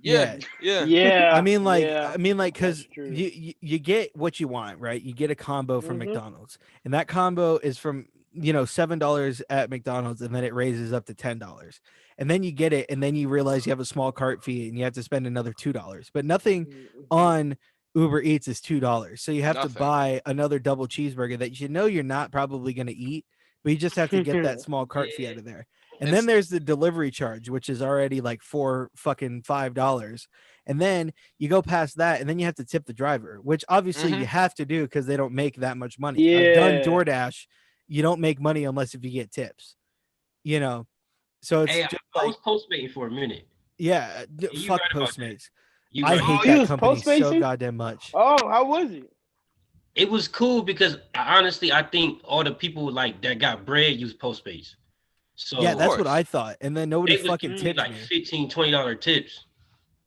Yeah, yeah, yeah. I Yeah. mean, Yeah. because That's true. you get what you want, right? You get a combo from Mhm. McDonald's, and that combo is from $7 at McDonald's, and then it raises up to $10, and then you get it, and then you realize you have a small cart fee, and you have to spend another $2. But nothing Mhm. on Uber Eats is $2, so you have to Nothing. buy another double cheeseburger that you're not probably going to eat, but you just have to get that small cart fee Yeah. out of there. And then It's there's the delivery charge, which is already like $5. And then you go past that, and then you have to tip the driver, which obviously you mhm. have to do because they don't make that much money. I've done Yeah. DoorDash. You don't make money unless if you get tips, you know. So it's Hey, just I like, was postmating for a minute. yeah, Yeah, you fuck right about that. Postmates. You I right. hate Oh, you that was company so Postmates? goddamn much. Oh, how was it? It was cool because honestly, I think all the people like that got bread use Postmates. Yeah, Of So that's what I course. thought. And then nobody they was fucking giving me tips like me. $15, $20 tips,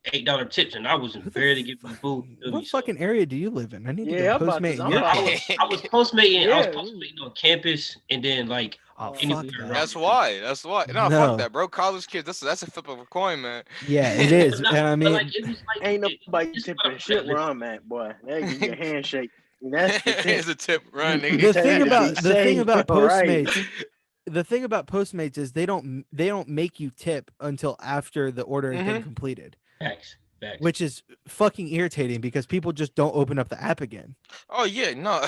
$8 tips, and I wasn't Who the barely giving the food. You feel me? what So fucking area do you live in? I need to go Yeah, I'm about Postmate to. in I'm your but about I to. was place. I was postmating. I was Yeah. postmating on campus, and then like Oh, anywhere fuck that. around. That's why. That's why. No, fuck No. that, bro. College kids. That's a flip of a coin, man. Yeah, it Yeah, is. And I but like mean, it was like Ain't nobody this is what tipping I'm trying shit to where listen. I'm at, boy. They give you a handshake. And that's the tip. Here's a tip, run, You the nigga. tell thing you to be about the thing safe, about right? Postmates is they don't make you tip until after the order has been hmm completed, Facts, facts. which is fucking irritating because people just don't open up the app again. Oh yeah, no.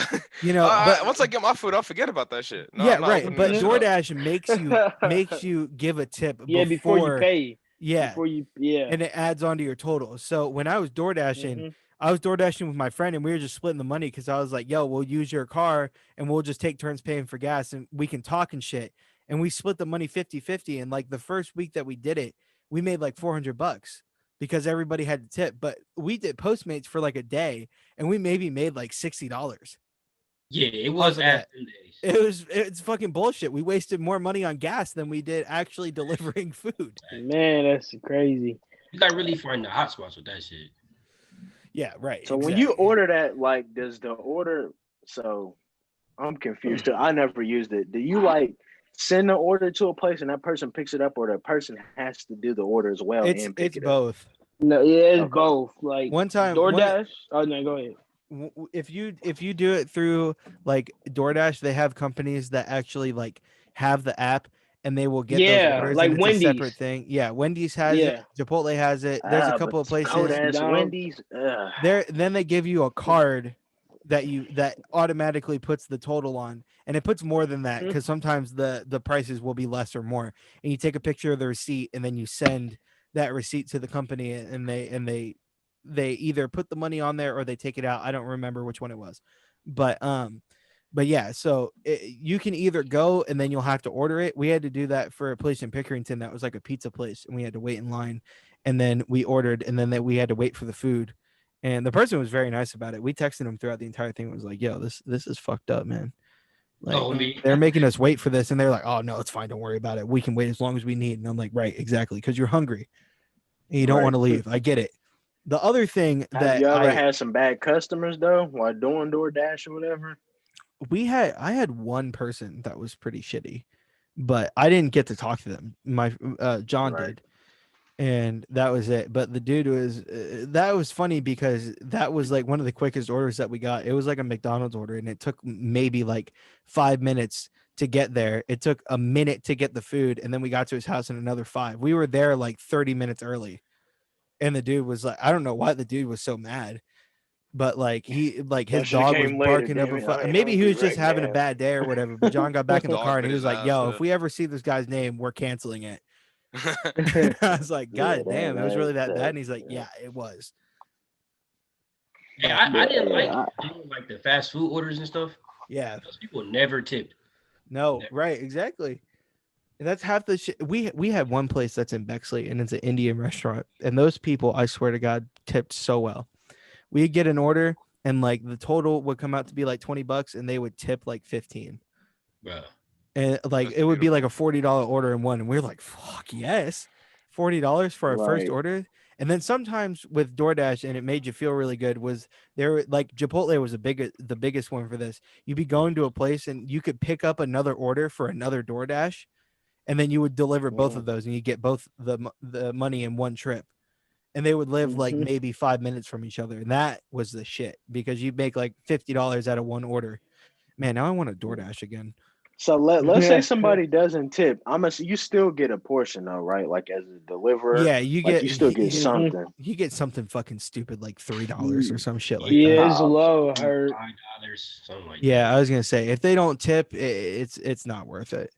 But Once I get my food, I'll forget about that shit. No, yeah, I'm not right. opening that But shit up. DoorDash makes you give a tip Yeah, before you before, pay. yeah, Before you yeah. and it adds onto your total. So when I was DoorDashing, Mhm. I was DoorDashing with my friend, and we were just splitting the money because I was like, "Yo, we'll use your car, and we'll just take turns paying for gas, and we can talk and shit." And we split the money 50-50. And like the first week that we did it, we made like $400 because everybody had to tip. But we did Postmates for like a day, and we maybe made like $60 Yeah, it off was of that. after days. It's fucking bullshit. We wasted more money on gas than we did actually delivering food. Man, that's crazy. You got really find the hot spots with that shit. Yeah, right. So when exactly. you order that, like, does the order? So I'm confused too. I never used it. Do you like send the order to a place and that person picks it up, or the person has to do the order as well it's and pick it's it up? both. No, yeah, it's Okay. both. Like One time, DoorDash. Oh no, go ahead. if you do it through like DoorDash, they have companies that actually like have the app and they will get those Yeah, orders, like and it's a separate Wendy's. thing. Yeah, Wendy's has it, Yeah. Chipotle has it. There's a But couple of cold places ass McDonald's. Wendy's. then they give you a card that automatically puts the total on, and it puts more than that Mhm. because sometimes the prices will be less or more, and you take a picture of the receipt and then you send that receipt to the company, and they either put the money on there or they take it out. I don't remember which one it was, but But yeah, so you can either go and then you'll have to order it. We had to do that for a place in Pickerington that was like a pizza place, and we had to wait in line, and then we ordered, and then we had to wait for the food. And the person was very nice about it. We texted him throughout the entire thing. It was like, "Yo, this is fucked up, man. Like Oh, me. they're making us wait for this," and they're like, "Oh no, it's fine. Don't worry about it. We can wait as long as we need." And I'm like, "Right, exactly, because you're hungry and you don't want to leave. I get it." The other thing Have that you ever had some bad customers though, while doing DoorDash or whatever? I had one person that was pretty shitty, but I didn't get to talk to them. My John did, and that was it. But the dude was that was funny because that was like one of the quickest orders that we got. It was like a McDonald's order, and it took maybe like 5 minutes to get there. It took a minute to get the food, and then we got to his house in another 5. We were there like 30 minutes early, and the dude was like, I don't know why the dude was so mad. But like his dog was barking up maybe he was just having a bad day or whatever. But John got back in the car and he was like, "Yo, if we ever see this guy's name, we're canceling it." I was like, "God damn, it was really that bad?" And he's like, "Yeah, it was." Yeah, I didn't like doing like the fast food orders and stuff. Yeah, those people never tipped. No, right, exactly. And that's half the shit. We have one place that's in Bexley, and it's an Indian restaurant, and those people, I swear to God, tipped so well. We'd get an order and like the total would come out to be like $20 and they would tip like 15. Bro. And like it would be like a $40 order in one. And we're like, fuck yes. $40 for our first order. And then sometimes with DoorDash, and it made you feel really good, was there like Chipotle was the biggest one for this. You'd be going to a place and you could pick up another order for another DoorDash, and then you would deliver both of those and you get both the money in one trip. And they would live like maybe 5 minutes from each other. And that was the shit because you'd make like $50 out of one order. Man, now I want a DoorDash again. So let's say somebody doesn't tip. You still get a portion though, right? Like as a deliverer. Yeah, you still get something. You get something fucking stupid like $3 or some shit like that. Yeah, it's low. $5, something like that. Yeah, I was gonna say if they don't tip, it's not worth it.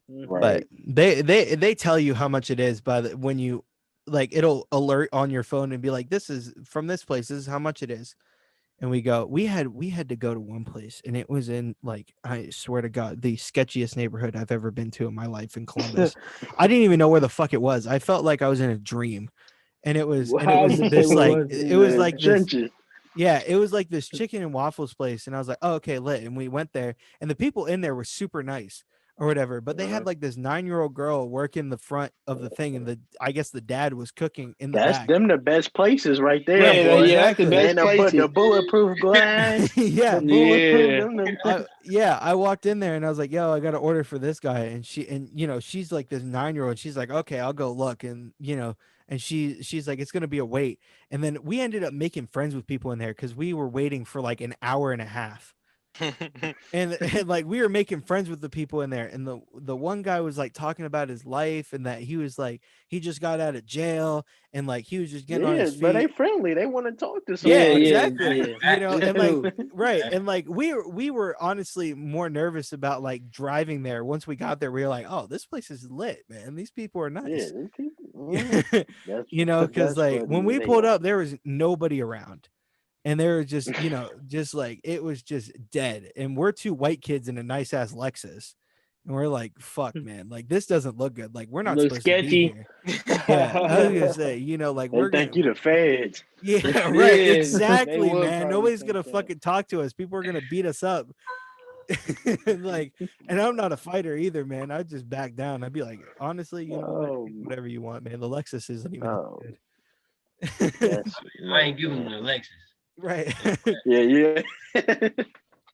Right. But they tell you how much it is when you like it'll alert on your phone and be like, this is from this place, this is how much it is. And we had to go to one place, and it was in like, I swear to God, the sketchiest neighborhood I've ever been to in my life in Columbus. I didn't even know where the fuck it was. I felt like I was in a dream. And it was this chicken and waffles place. And I was like, oh, okay, lit. And we went there, and the people in there were super nice or whatever, but they had like this 9-year-old girl working the front of the thing, and I guess the dad was cooking in the back. That's them the best places right there. Yeah, exactly. The best places. The bulletproof glass. I walked in there and I was like, yo, I got to order for this guy, and she's like this 9-year-old. She's like, okay, I'll go look, and and she's like, it's gonna be a wait. And then we ended up making friends with people in there because we were waiting for like an hour and a half. and like we were making friends with the people in there, and the one guy was like talking about his life and that he was like he just got out of jail and like he was just getting on his feet. But they friendly, they want to talk to somebody. Exactly. And like right, and like we were honestly more nervous about like driving there. Once we got there, we were like, oh, this place is lit, man, these people are nice. Because like when we pulled up, there was nobody around. And they were just, just like, it was just dead. And we're two white kids in a nice ass Lexus. And we're like, fuck, man, like this doesn't look good. Like we're not supposed to be here. Yeah, I was gonna say, like we're thank you to feds. Yeah, right. Exactly, man. Nobody's gonna fucking talk to us. People are gonna beat us up. And I'm not a fighter either, man. I'd just back down. I'd be like, honestly, whatever you want, man. The Lexus isn't even good. I ain't giving them the Lexus. Right. Yeah.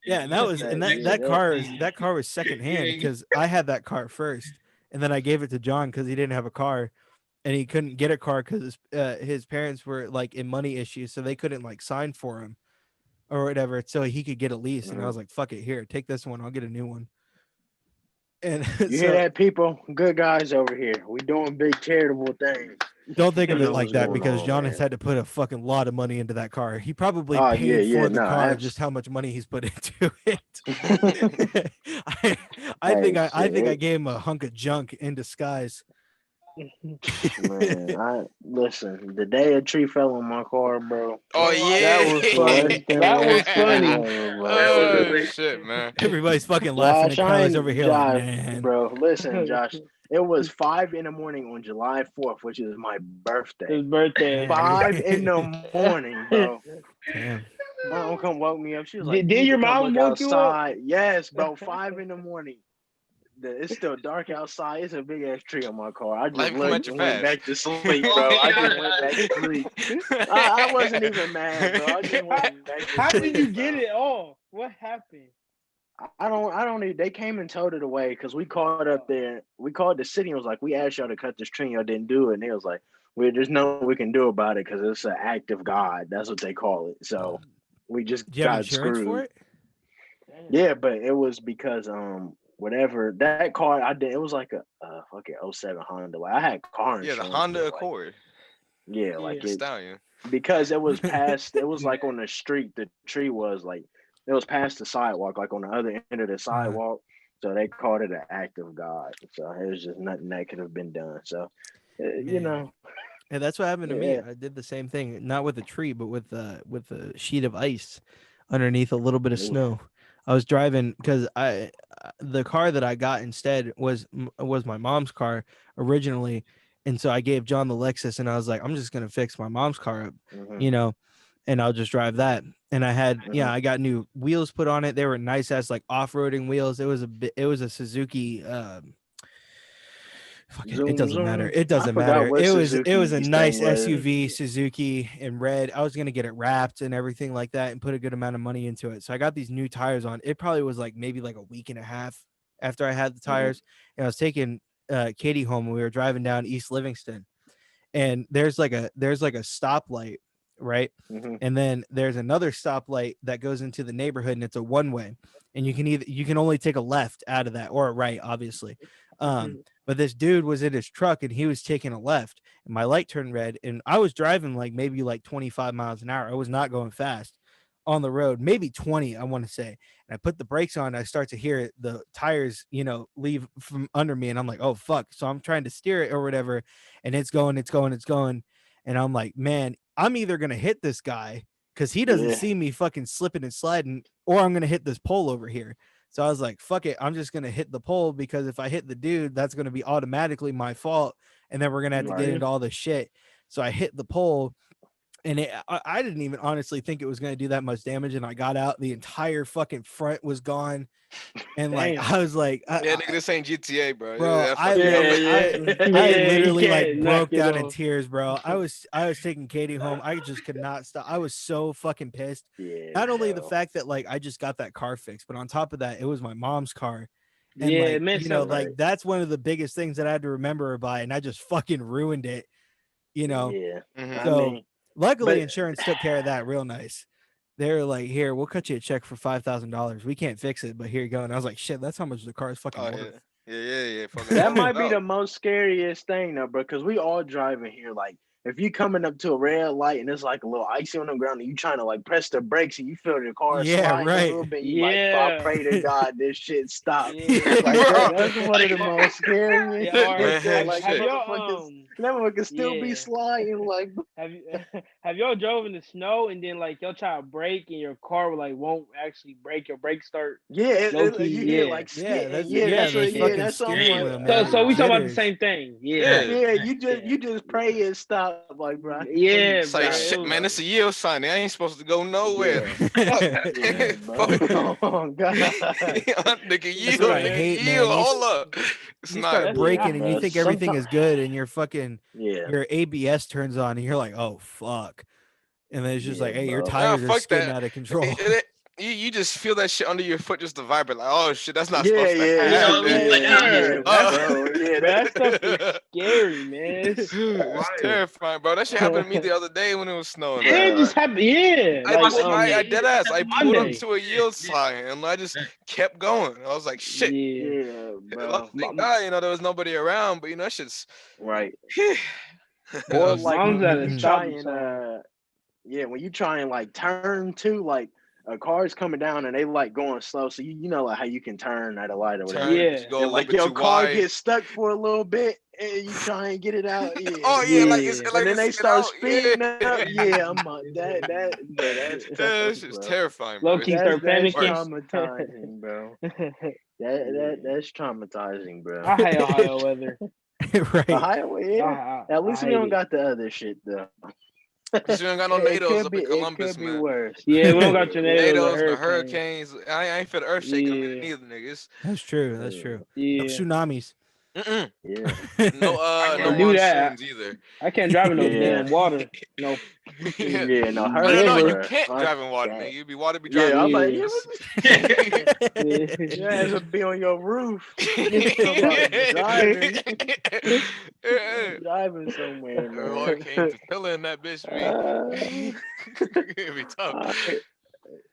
Yeah, and that car was secondhand because I had that car first, and then I gave it to John because he didn't have a car, and he couldn't get a car because his parents were like in money issues, so they couldn't like sign for him or whatever, so he could get a lease. And I was like, "Fuck it, here, take this one. I'll get a new one." And you hear that, people? Good guys over here. We doing big charitable things. Don't think of it like that because John has had to put a fucking lot of money into that car. He probably paid for the car, just how much money he's put into it. I think I gave him a hunk of junk in disguise. Man, listen. The day a tree fell on my car, bro. Oh yeah. That was funny. That was funny. Oh shit, man. Everybody's fucking laughing at Josh, Carlos over here, Josh, like, man. bro. Listen, Josh. It was 5 a.m. on July 4th, which is my birthday. His birthday. 5 a.m, bro. Damn. My uncle woke me up. She was like, Did "You need your to come mom look woke you up? outside." Yes, bro. 5 a.m. It's still dark outside. It's a big ass tree on my car. I just Life come at looked you and went fast. back to sleep, bro. I just went back to sleep. I wasn't even mad, bro. I just went back to sleep. How did you bro. get it off? What happened? I don't need. They came and towed it away because we called up there. We called the city and was like, "We asked y'all to cut this tree, y'all didn't do it." And they was like, "There's nothing we can do about it because it's an act of God. That's what they call it." So we just Do you have got insurance screwed. for it? Yeah, but it was because whatever that car I did, it was like a fucking 07 Honda. Like I had car Yeah, insurance. the Honda but, like, Accord. yeah, like it Stallion. because it was past. It was like on the street. The tree was like it was past the sidewalk, like on the other end of the sidewalk. So they called it an act of God. So it was just nothing that could have been done. So you Man. know, And that's what happened to me. Yeah. I did the same thing, not with a tree, but with a sheet of ice underneath a little bit of Oof. snow. I was driving because the car that I got instead was my mom's car originally, and so I gave John the Lexus, and I was like, I'm just gonna fix my mom's car up, Mhm. you know, and I'll just drive that. And I had Mhm. I got new wheels put on it. They were nice ass like off-roading wheels. It was a Suzuki. It doesn't matter. It I doesn't forgot matter. what It was a Suzuki's nice thing was. SUV Suzuki in red. I was gonna get it wrapped and everything like that and put a good amount of money into it. So I got these new tires on. It probably was like maybe like a week and a half after I had the tires. And I was taking Katie home and we were driving down East Livingston. And there's like a stoplight, right? Mhm. And then there's another stoplight that goes into the neighborhood and it's a one-way. And you can only take a left out of that or a right, obviously. But this dude was in his truck and he was taking a left and my light turned red and I was driving like maybe like 25 miles an hour. I was not going fast on the road, maybe 20, I want to say. And I put the brakes on. I start to hear the tires, leave from under me. And I'm like, oh, fuck. So I'm trying to steer it or whatever. And it's going. And I'm like, man, I'm either going to hit this guy because he doesn't Yeah. see me fucking slipping and sliding, or I'm going to hit this pole over here. So I was like, fuck it. I'm just going to hit the pole because if I hit the dude, that's going to be automatically my fault. And then we're going to have to get Right. into all this shit. So I hit the pole and I didn't even honestly think it was going to do that much damage. And I got out, the entire fucking front was gone. And like, Damn. I was like, Yeah, nigga, this ain't GTA, bro. bro, I Yeah, literally you like can't broke knock it down in off. tears, bro. I was taking Katie home. I just could not stop. I was so fucking pissed. Yeah. Not only the bro. fact that like I just got that car fixed, but on top of that, it was my mom's car. And Yeah, like, it meant something. like that's one of the biggest things that I had to remember her by, and I just fucking ruined it, Yeah. Mhm. So I mean, luckily but- insurance took care of that real nice. They were like, here, we'll cut you a check for $5,000. We can't fix it, but here you go. And I was like, shit, that's how much the car is fucking Oh worth. yeah. Fucking that roll might it be out. the most scariest thing though, bro. Because we all driving here. Like, if you coming up to a red light and it's like a little icy on the ground, and you trying to like press the brakes and you feel the car Yeah, sliding right. a little bit, you like, I Yeah. pray to God this shit stop. Yeah. Like Bro. that's one of the most scariest. Yeah, Man, shit, though. Like shit. have that motherfucker still yeah. be sliding. Like, have y'all drove in the snow and then like y'all try to brake and your car won't actually brake, your brakes start yeah, low key, you hear yeah. like Yeah, that's that's what. those Yeah, fucking that's something steering like. wheel, man. So we talking about the Jitters. same thing. Yeah. Yeah, you just pray and stop, like, bro. Yeah, It's like bro. shit, man. It's a yield sign. I ain't supposed to go nowhere. Yeah, bro. Oh God. Nigga, yield, what I nigga, hate, yield. man. Hold up. It's You not. start That's braking and you bro. think everything is Sometimes- good, and your fucking Yeah. your ABS turns on, and you're like, oh fuck. And then it's just like, Yeah, hey, your bro. tires are fuck skidding that. out of control. You just feel that shit under your foot just to vibrate. Like, oh shit, that's not Yeah, supposed to yeah, happen. bro. Yeah, that stuff is scary, man. It's wild. terrifying, bro. That shit happened to me the other day when it was snowing. Yeah, it just happened. Yeah, I dead ass. I pulled up Monday. to a yield sign and I just kept going. I was like, shit. Yeah, bro. Thank God, there was nobody around, but that shit's Right. That Or was- like Mom's when at a you stop try and sign. when you try and like turn too, like a car's coming down and they like going slow, so you know like how you can turn at a light or whatever. Turn, Yeah. go a And little like bit your too car wide. gets stuck for a little bit, and you try and get it out. Yeah. Oh yeah, like Yeah. it's like And then it's they spit start out. Yeah. speeding up. Yeah, I'm like that, bro. That's tough, That's just bro. terrifying, bro. Low key start That's panicking. traumatizing, bro. That's traumatizing, bro. I hate Ohio weather. Right. Ohio, yeah. At I least we hate don't it. got the other shit though. Cause you ain't got no It NATOs could up be. in It Columbus, could be man. worse. Yeah, we don't got tornadoes or NATOs, no hurricanes. hurricanes. I ain't for the earth shaking Yeah. neither, niggas. That's true. That's true. No Yeah. tsunamis. Mm-mm. Yeah. No, I no can't do that. monsoons either. I can't drive in no Yeah. damn water. No Yeah. Yeah. No No, you hurricane. can't Fuck drive in water, that. nigga. You be water be Yeah, driving. I'm like, you, yeah, niggas. your ass would be on your roof. Talking about driving, Yeah. driving somewhere, man. Hurricane Capilla in that bitch, be it'd be tough. All right.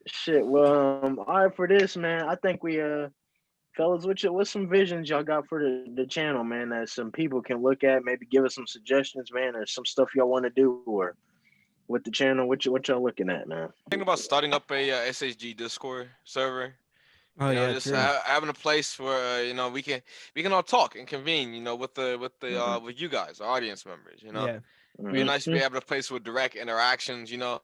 Shit. Well, all right for this, man. I think we fellas, what's some visions y'all got for the channel, man? That some people can look at, maybe give us some suggestions, man, or some stuff y'all want to do, or with the channel. What y'all looking at, man? Thinking about starting up a SHG Discord server. Oh You know, yeah, just true. having a place where you know we can all talk and convene. You know, with the with you guys, our audience members. You know, Yeah. it'd be nice to be able to place with direct interactions. You know,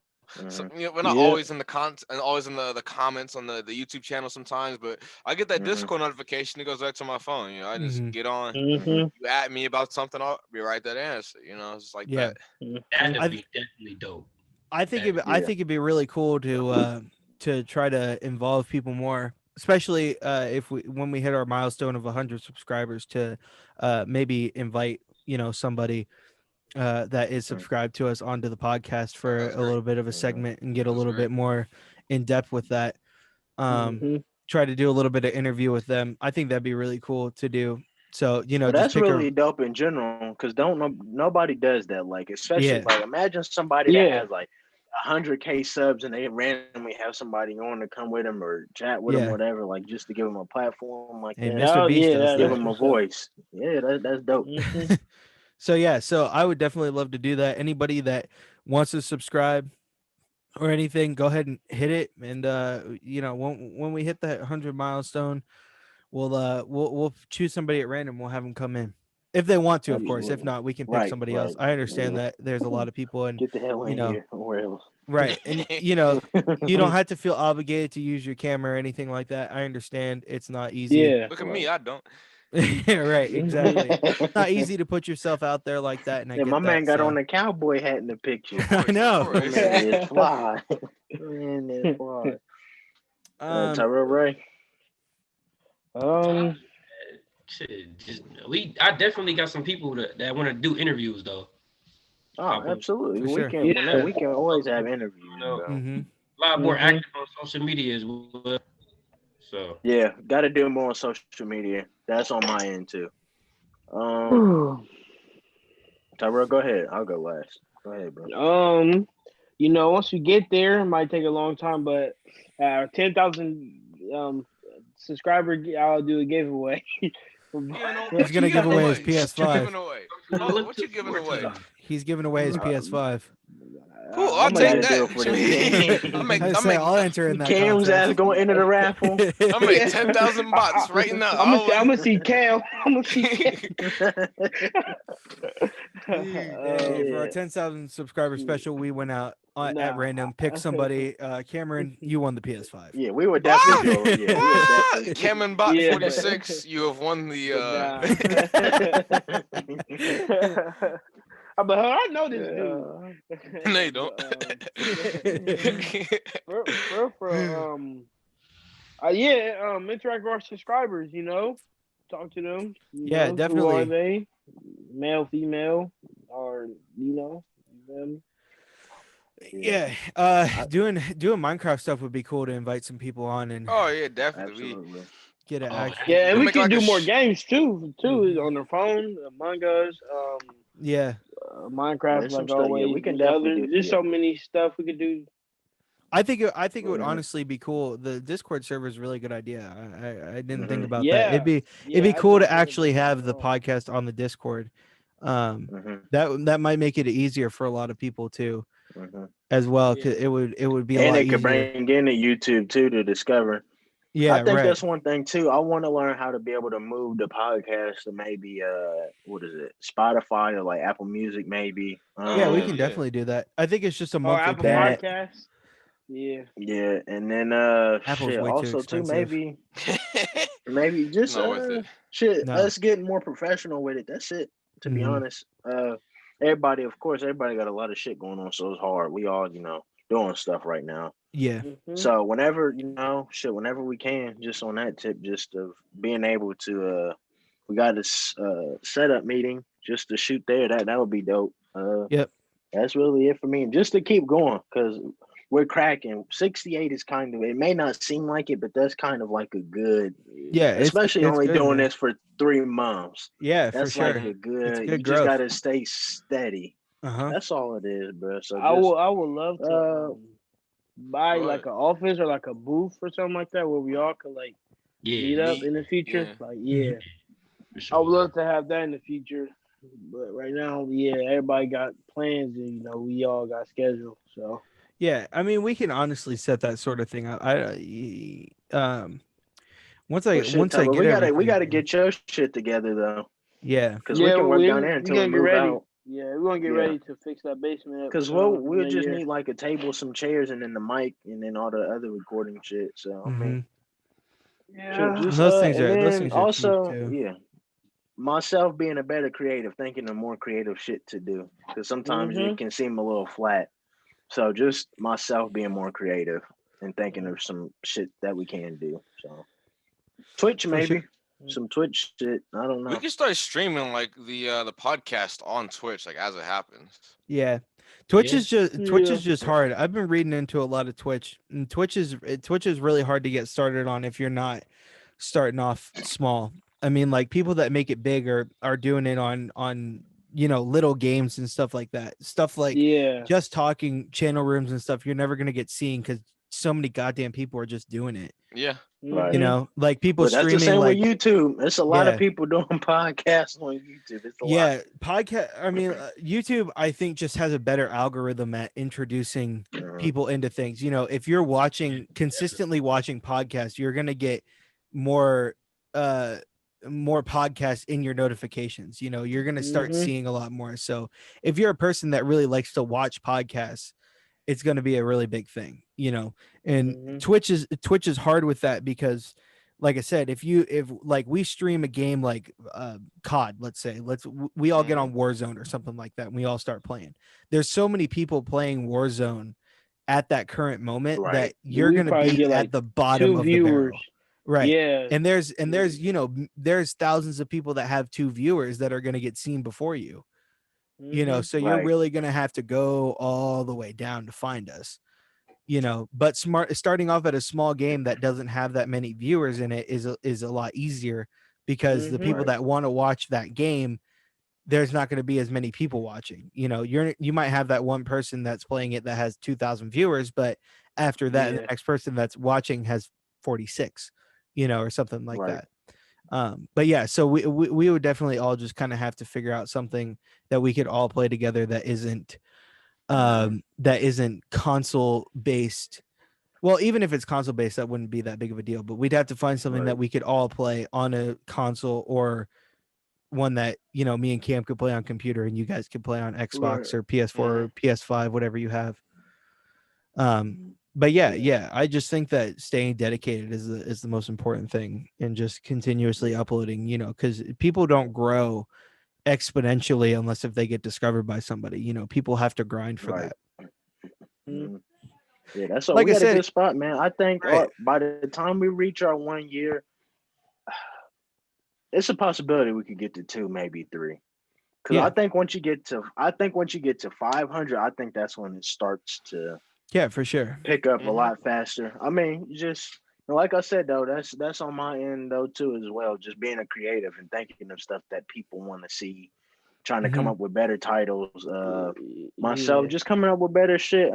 so, Mhm. you know, we're not Yeah. always in the always in the comments on the YouTube channel sometimes, but I get that Mhm. Discord notification. It goes right to my phone. You know, I just Mhm. get on. Mm-hmm. You at me about something, I'll be right that answer. You know, it's just like Yeah. that. That'd be definitely dope. I think That- I think it'd be really cool to try to involve people more, especially if when we hit our milestone of 100 subscribers, to maybe invite somebody that is subscribed to us onto the podcast for That's a great. little bit of a Mhm. segment and get a That's little great. bit more in depth with that. Mm-hmm. Try to do a little bit of interview with them. I think that'd be really cool to do. So Well, just that's pick really dope in general, because nobody does that. Like, especially Yeah. like imagine somebody that Yeah. has like 100K subs and they randomly have somebody on to come with them or chat with them, Yeah. whatever, like just to give them a platform like Hey, that, Mr. Beast Yeah, does give that. them a that's what's up. voice. Yeah, that's dope. Mm-hmm. So yeah, so I would definitely love to do that. Anybody that wants to subscribe or anything, go ahead and hit it. And when we hit that 100 milestone, we'll choose somebody at random. We'll have them come in if they want to, of course. If not, we can pick Right, somebody right. else. I understand Yeah. that there's a lot of people, and Get the hell you in know, here or else. right, and you don't have to feel obligated to use your camera or anything like that. I understand it's not easy. Yeah. Look at me, I don't. Yeah, right, exactly. It's not easy to put yourself out there like that, and I Yeah, get my that. man got so. on the cowboy hat in the picture. I know. My man is fly. Man is fly. Tyrell Ray. Shit, I definitely got some people that want to do interviews though. Oh, absolutely. For sure. We can always have interviews, bro. Mm-hmm. A lot more active on social media as well. So Yeah, got to do more on social media. That's on my end too. Tyrell, go ahead. I'll go last. Go ahead, bro. Once we get there, it might take a long time, but 10,000 subscriber, I'll do a giveaway. He's gonna give away his PS5. What you giving away? He's giving away his PS5. Cool, I'll I'm take gonna do it for the I'll enter in that Cam's ass contest. going into the raffle. I'll make 10,000 bots right now. I'm gonna see Cam. I'm gonna see Cam. Hey, for our 10,000 subscriber special, we went out at random, picked somebody. Cameron, you won the PS5. Yeah, we would definitely do it. Yeah, we would definitely. Cameron Bot Yeah, 46, you have won the. I'm like, I know this dude. No, you don't. Interact with our subscribers. Talk to them. Yeah, Who definitely. are they? Male, female, or them? Yeah, doing Minecraft stuff would be cool to invite some people on and Oh yeah, definitely. Absolutely. get it. Yeah, and We'll we make can like do a more games too on their phone, Among Us, Yeah, Minecraft, There's some like stuff, yeah, always. we can definitely do, There's yeah. so many stuff we could do. I think it would Mhm. honestly be cool. The Discord server is a really good idea. I didn't think Mhm. about Yeah. that. It'd be cool to actually have the podcast on the Discord. Mhm. That might make it easier for a lot of people too. as well. Cause it would be a And lot it could easier. bring in the YouTube too to discover. Yeah, I think right. that's one thing too. I want to learn how to be able to move the podcast to maybe what is it, Spotify or like Apple Music maybe. Yeah, we Oh, can yeah. definitely do that. I think it's just a Or monthly Apple payment. Podcasts. Yeah. Yeah, and then Apple's shit. way too Also too expensive. maybe just Not with it. shit. No. Us getting more professional with it. That's it. To be Mhm. honest, everybody got a lot of shit going on, so it's hard. We all doing stuff right now. Yeah. Mm-hmm. So whenever whenever we can, just on that tip, just of being able to, we got this setup meeting just to shoot there. That would be dope. Yep. That's really it for me. Just to keep going because we're cracking. 68 is kind of. It may not seem like it, but that's kind of like a good. Yeah, Especially it's only good, doing man. this for 3 months. Yeah, for That's like sure. a It's good. good You just growth. got to stay steady. Uh-huh. That's all it is, bro. So I would love to buy Go like ahead. an office or like a booth or something like that where we all could like meet up in the future. Yeah. Like Mhm. For I sure. would love to have that in the future. But right now, everybody got plans and we all got scheduled. So Yeah, I mean, we can honestly set that sort of thing up. Once well, shit, I Tubba, get we everything, gotta get your shit together though, yeah, because we can work down there we until we gonna get move ready. out. Yeah, we're gonna get Yeah. ready to fix that basement up. Because we'll just need like a table, some chairs, and then the mic, and then all the other recording shit. So I mean, Yeah. just those things and are then cheap also too. myself being a better creative, thinking of more creative shit to do. Because sometimes it can seem a little flat. So just myself being more creative and thinking of some shit that we can do. So Twitch For sure. maybe some Twitch shit. I don't We know. can start streaming like the podcast on Twitch, like as it happens. Yeah. Twitch Yeah. is just hard. I've been reading into a lot of Twitch, and Twitch is really hard to get started on if you're not starting off small. I mean, like people that make it big are doing it on little games and stuff like that. Stuff like Yeah. just talking channel rooms and stuff. You're never gonna get seen because so many goddamn people are just doing it. Yeah. Right. Like people But that's the streaming same like with YouTube. There's a lot yeah. of people doing podcasts on YouTube. It's a lot. Yeah, podcast. I mean, YouTube, I think, just has a better algorithm at introducing people into things. If you're consistently watching podcasts, you're gonna get more podcasts in your notifications. You're gonna start seeing a lot more. So if you're a person that really likes to watch podcasts, it's gonna be a really big thing. And Twitch is hard with that because, like I said, if like we stream a game like COD, let's say, we all get on Warzone or something like that, and we all start playing. There's so many people playing Warzone at that current moment that you're We gonna probably be get, at like, the bottom 2 of the barrel, viewers. right? Yeah. And there's thousands of people that have 2 viewers that are gonna get seen before you. So you're really gonna have to go all the way down to find us. But starting off at a small game that doesn't have that many viewers in it is a lot easier because the people that want to watch that game, there's not going to be as many people watching. You might have that one person that's playing it that has 2,000 viewers, but after that, the next person that's watching has 46, or something like that. But yeah, so we would definitely all just kind of have to figure out something that we could all play together that isn't console based. Well, even if it's console based, that wouldn't be that big of a deal, but we'd have to find something that we could all play on a console, or one that me and Cam could play on computer and you guys could play on Xbox or PS4 or PS5, whatever you have. But yeah, I just think that staying dedicated is the most important thing, and just continuously uploading, because people don't grow exponentially unless if they get discovered by somebody. People have to grind for that. Yeah, that's all. Like We I got a said, good spot, man. I think by the time we reach our 1 year, it's a possibility we could get to 2, maybe 3. Because I think once you get to 500, I think that's when it starts to for sure pick up a lot faster. I mean, just like I said though, that's on my end though too as well. Just being a creative and thinking of stuff that people want to see, trying to come up with better titles. Myself just coming up with better shit.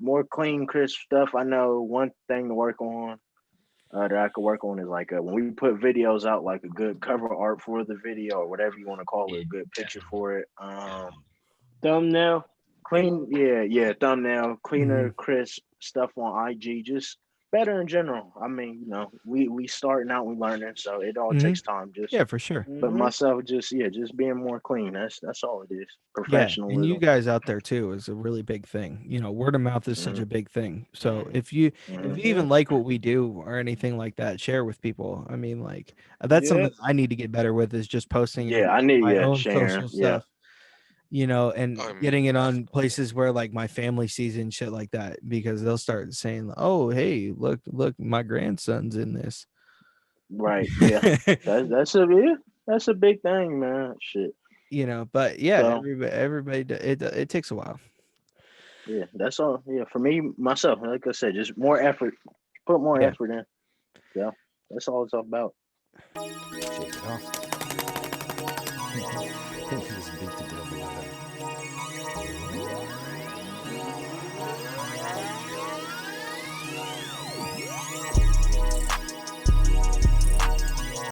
More clean, crisp stuff. I know one thing to work on that I could work on is like when we put videos out, like a good cover art for the video or whatever you want to call it, a good picture for it. Thumbnail. Clean, yeah, thumbnail, cleaner, crisp stuff on IG, just better in general. I mean, we starting out, we learning, so it all takes time. Just, Yeah, for sure. but myself, just being more clean. That's all it is. Yeah, and you Professionalism. guys out there too is a really big thing. Word of mouth is such a big thing. So if you even like what we do or anything like that, share with people. I mean, like that's something I need to get better with is just posting Yeah, I need my own sharing. social Yeah, stuff. And getting it on places where like my family sees it and shit like that, because they'll start saying, "Oh, hey, look, my grandson's in this." right. Yeah, that's a big thing, man. Shit. But yeah, So everybody it takes a while. yeah, that's all. Yeah, for me myself, like I said, just more effort. Put more effort in. Yeah, that's all it's all about. Shake it off. Just beat the devil.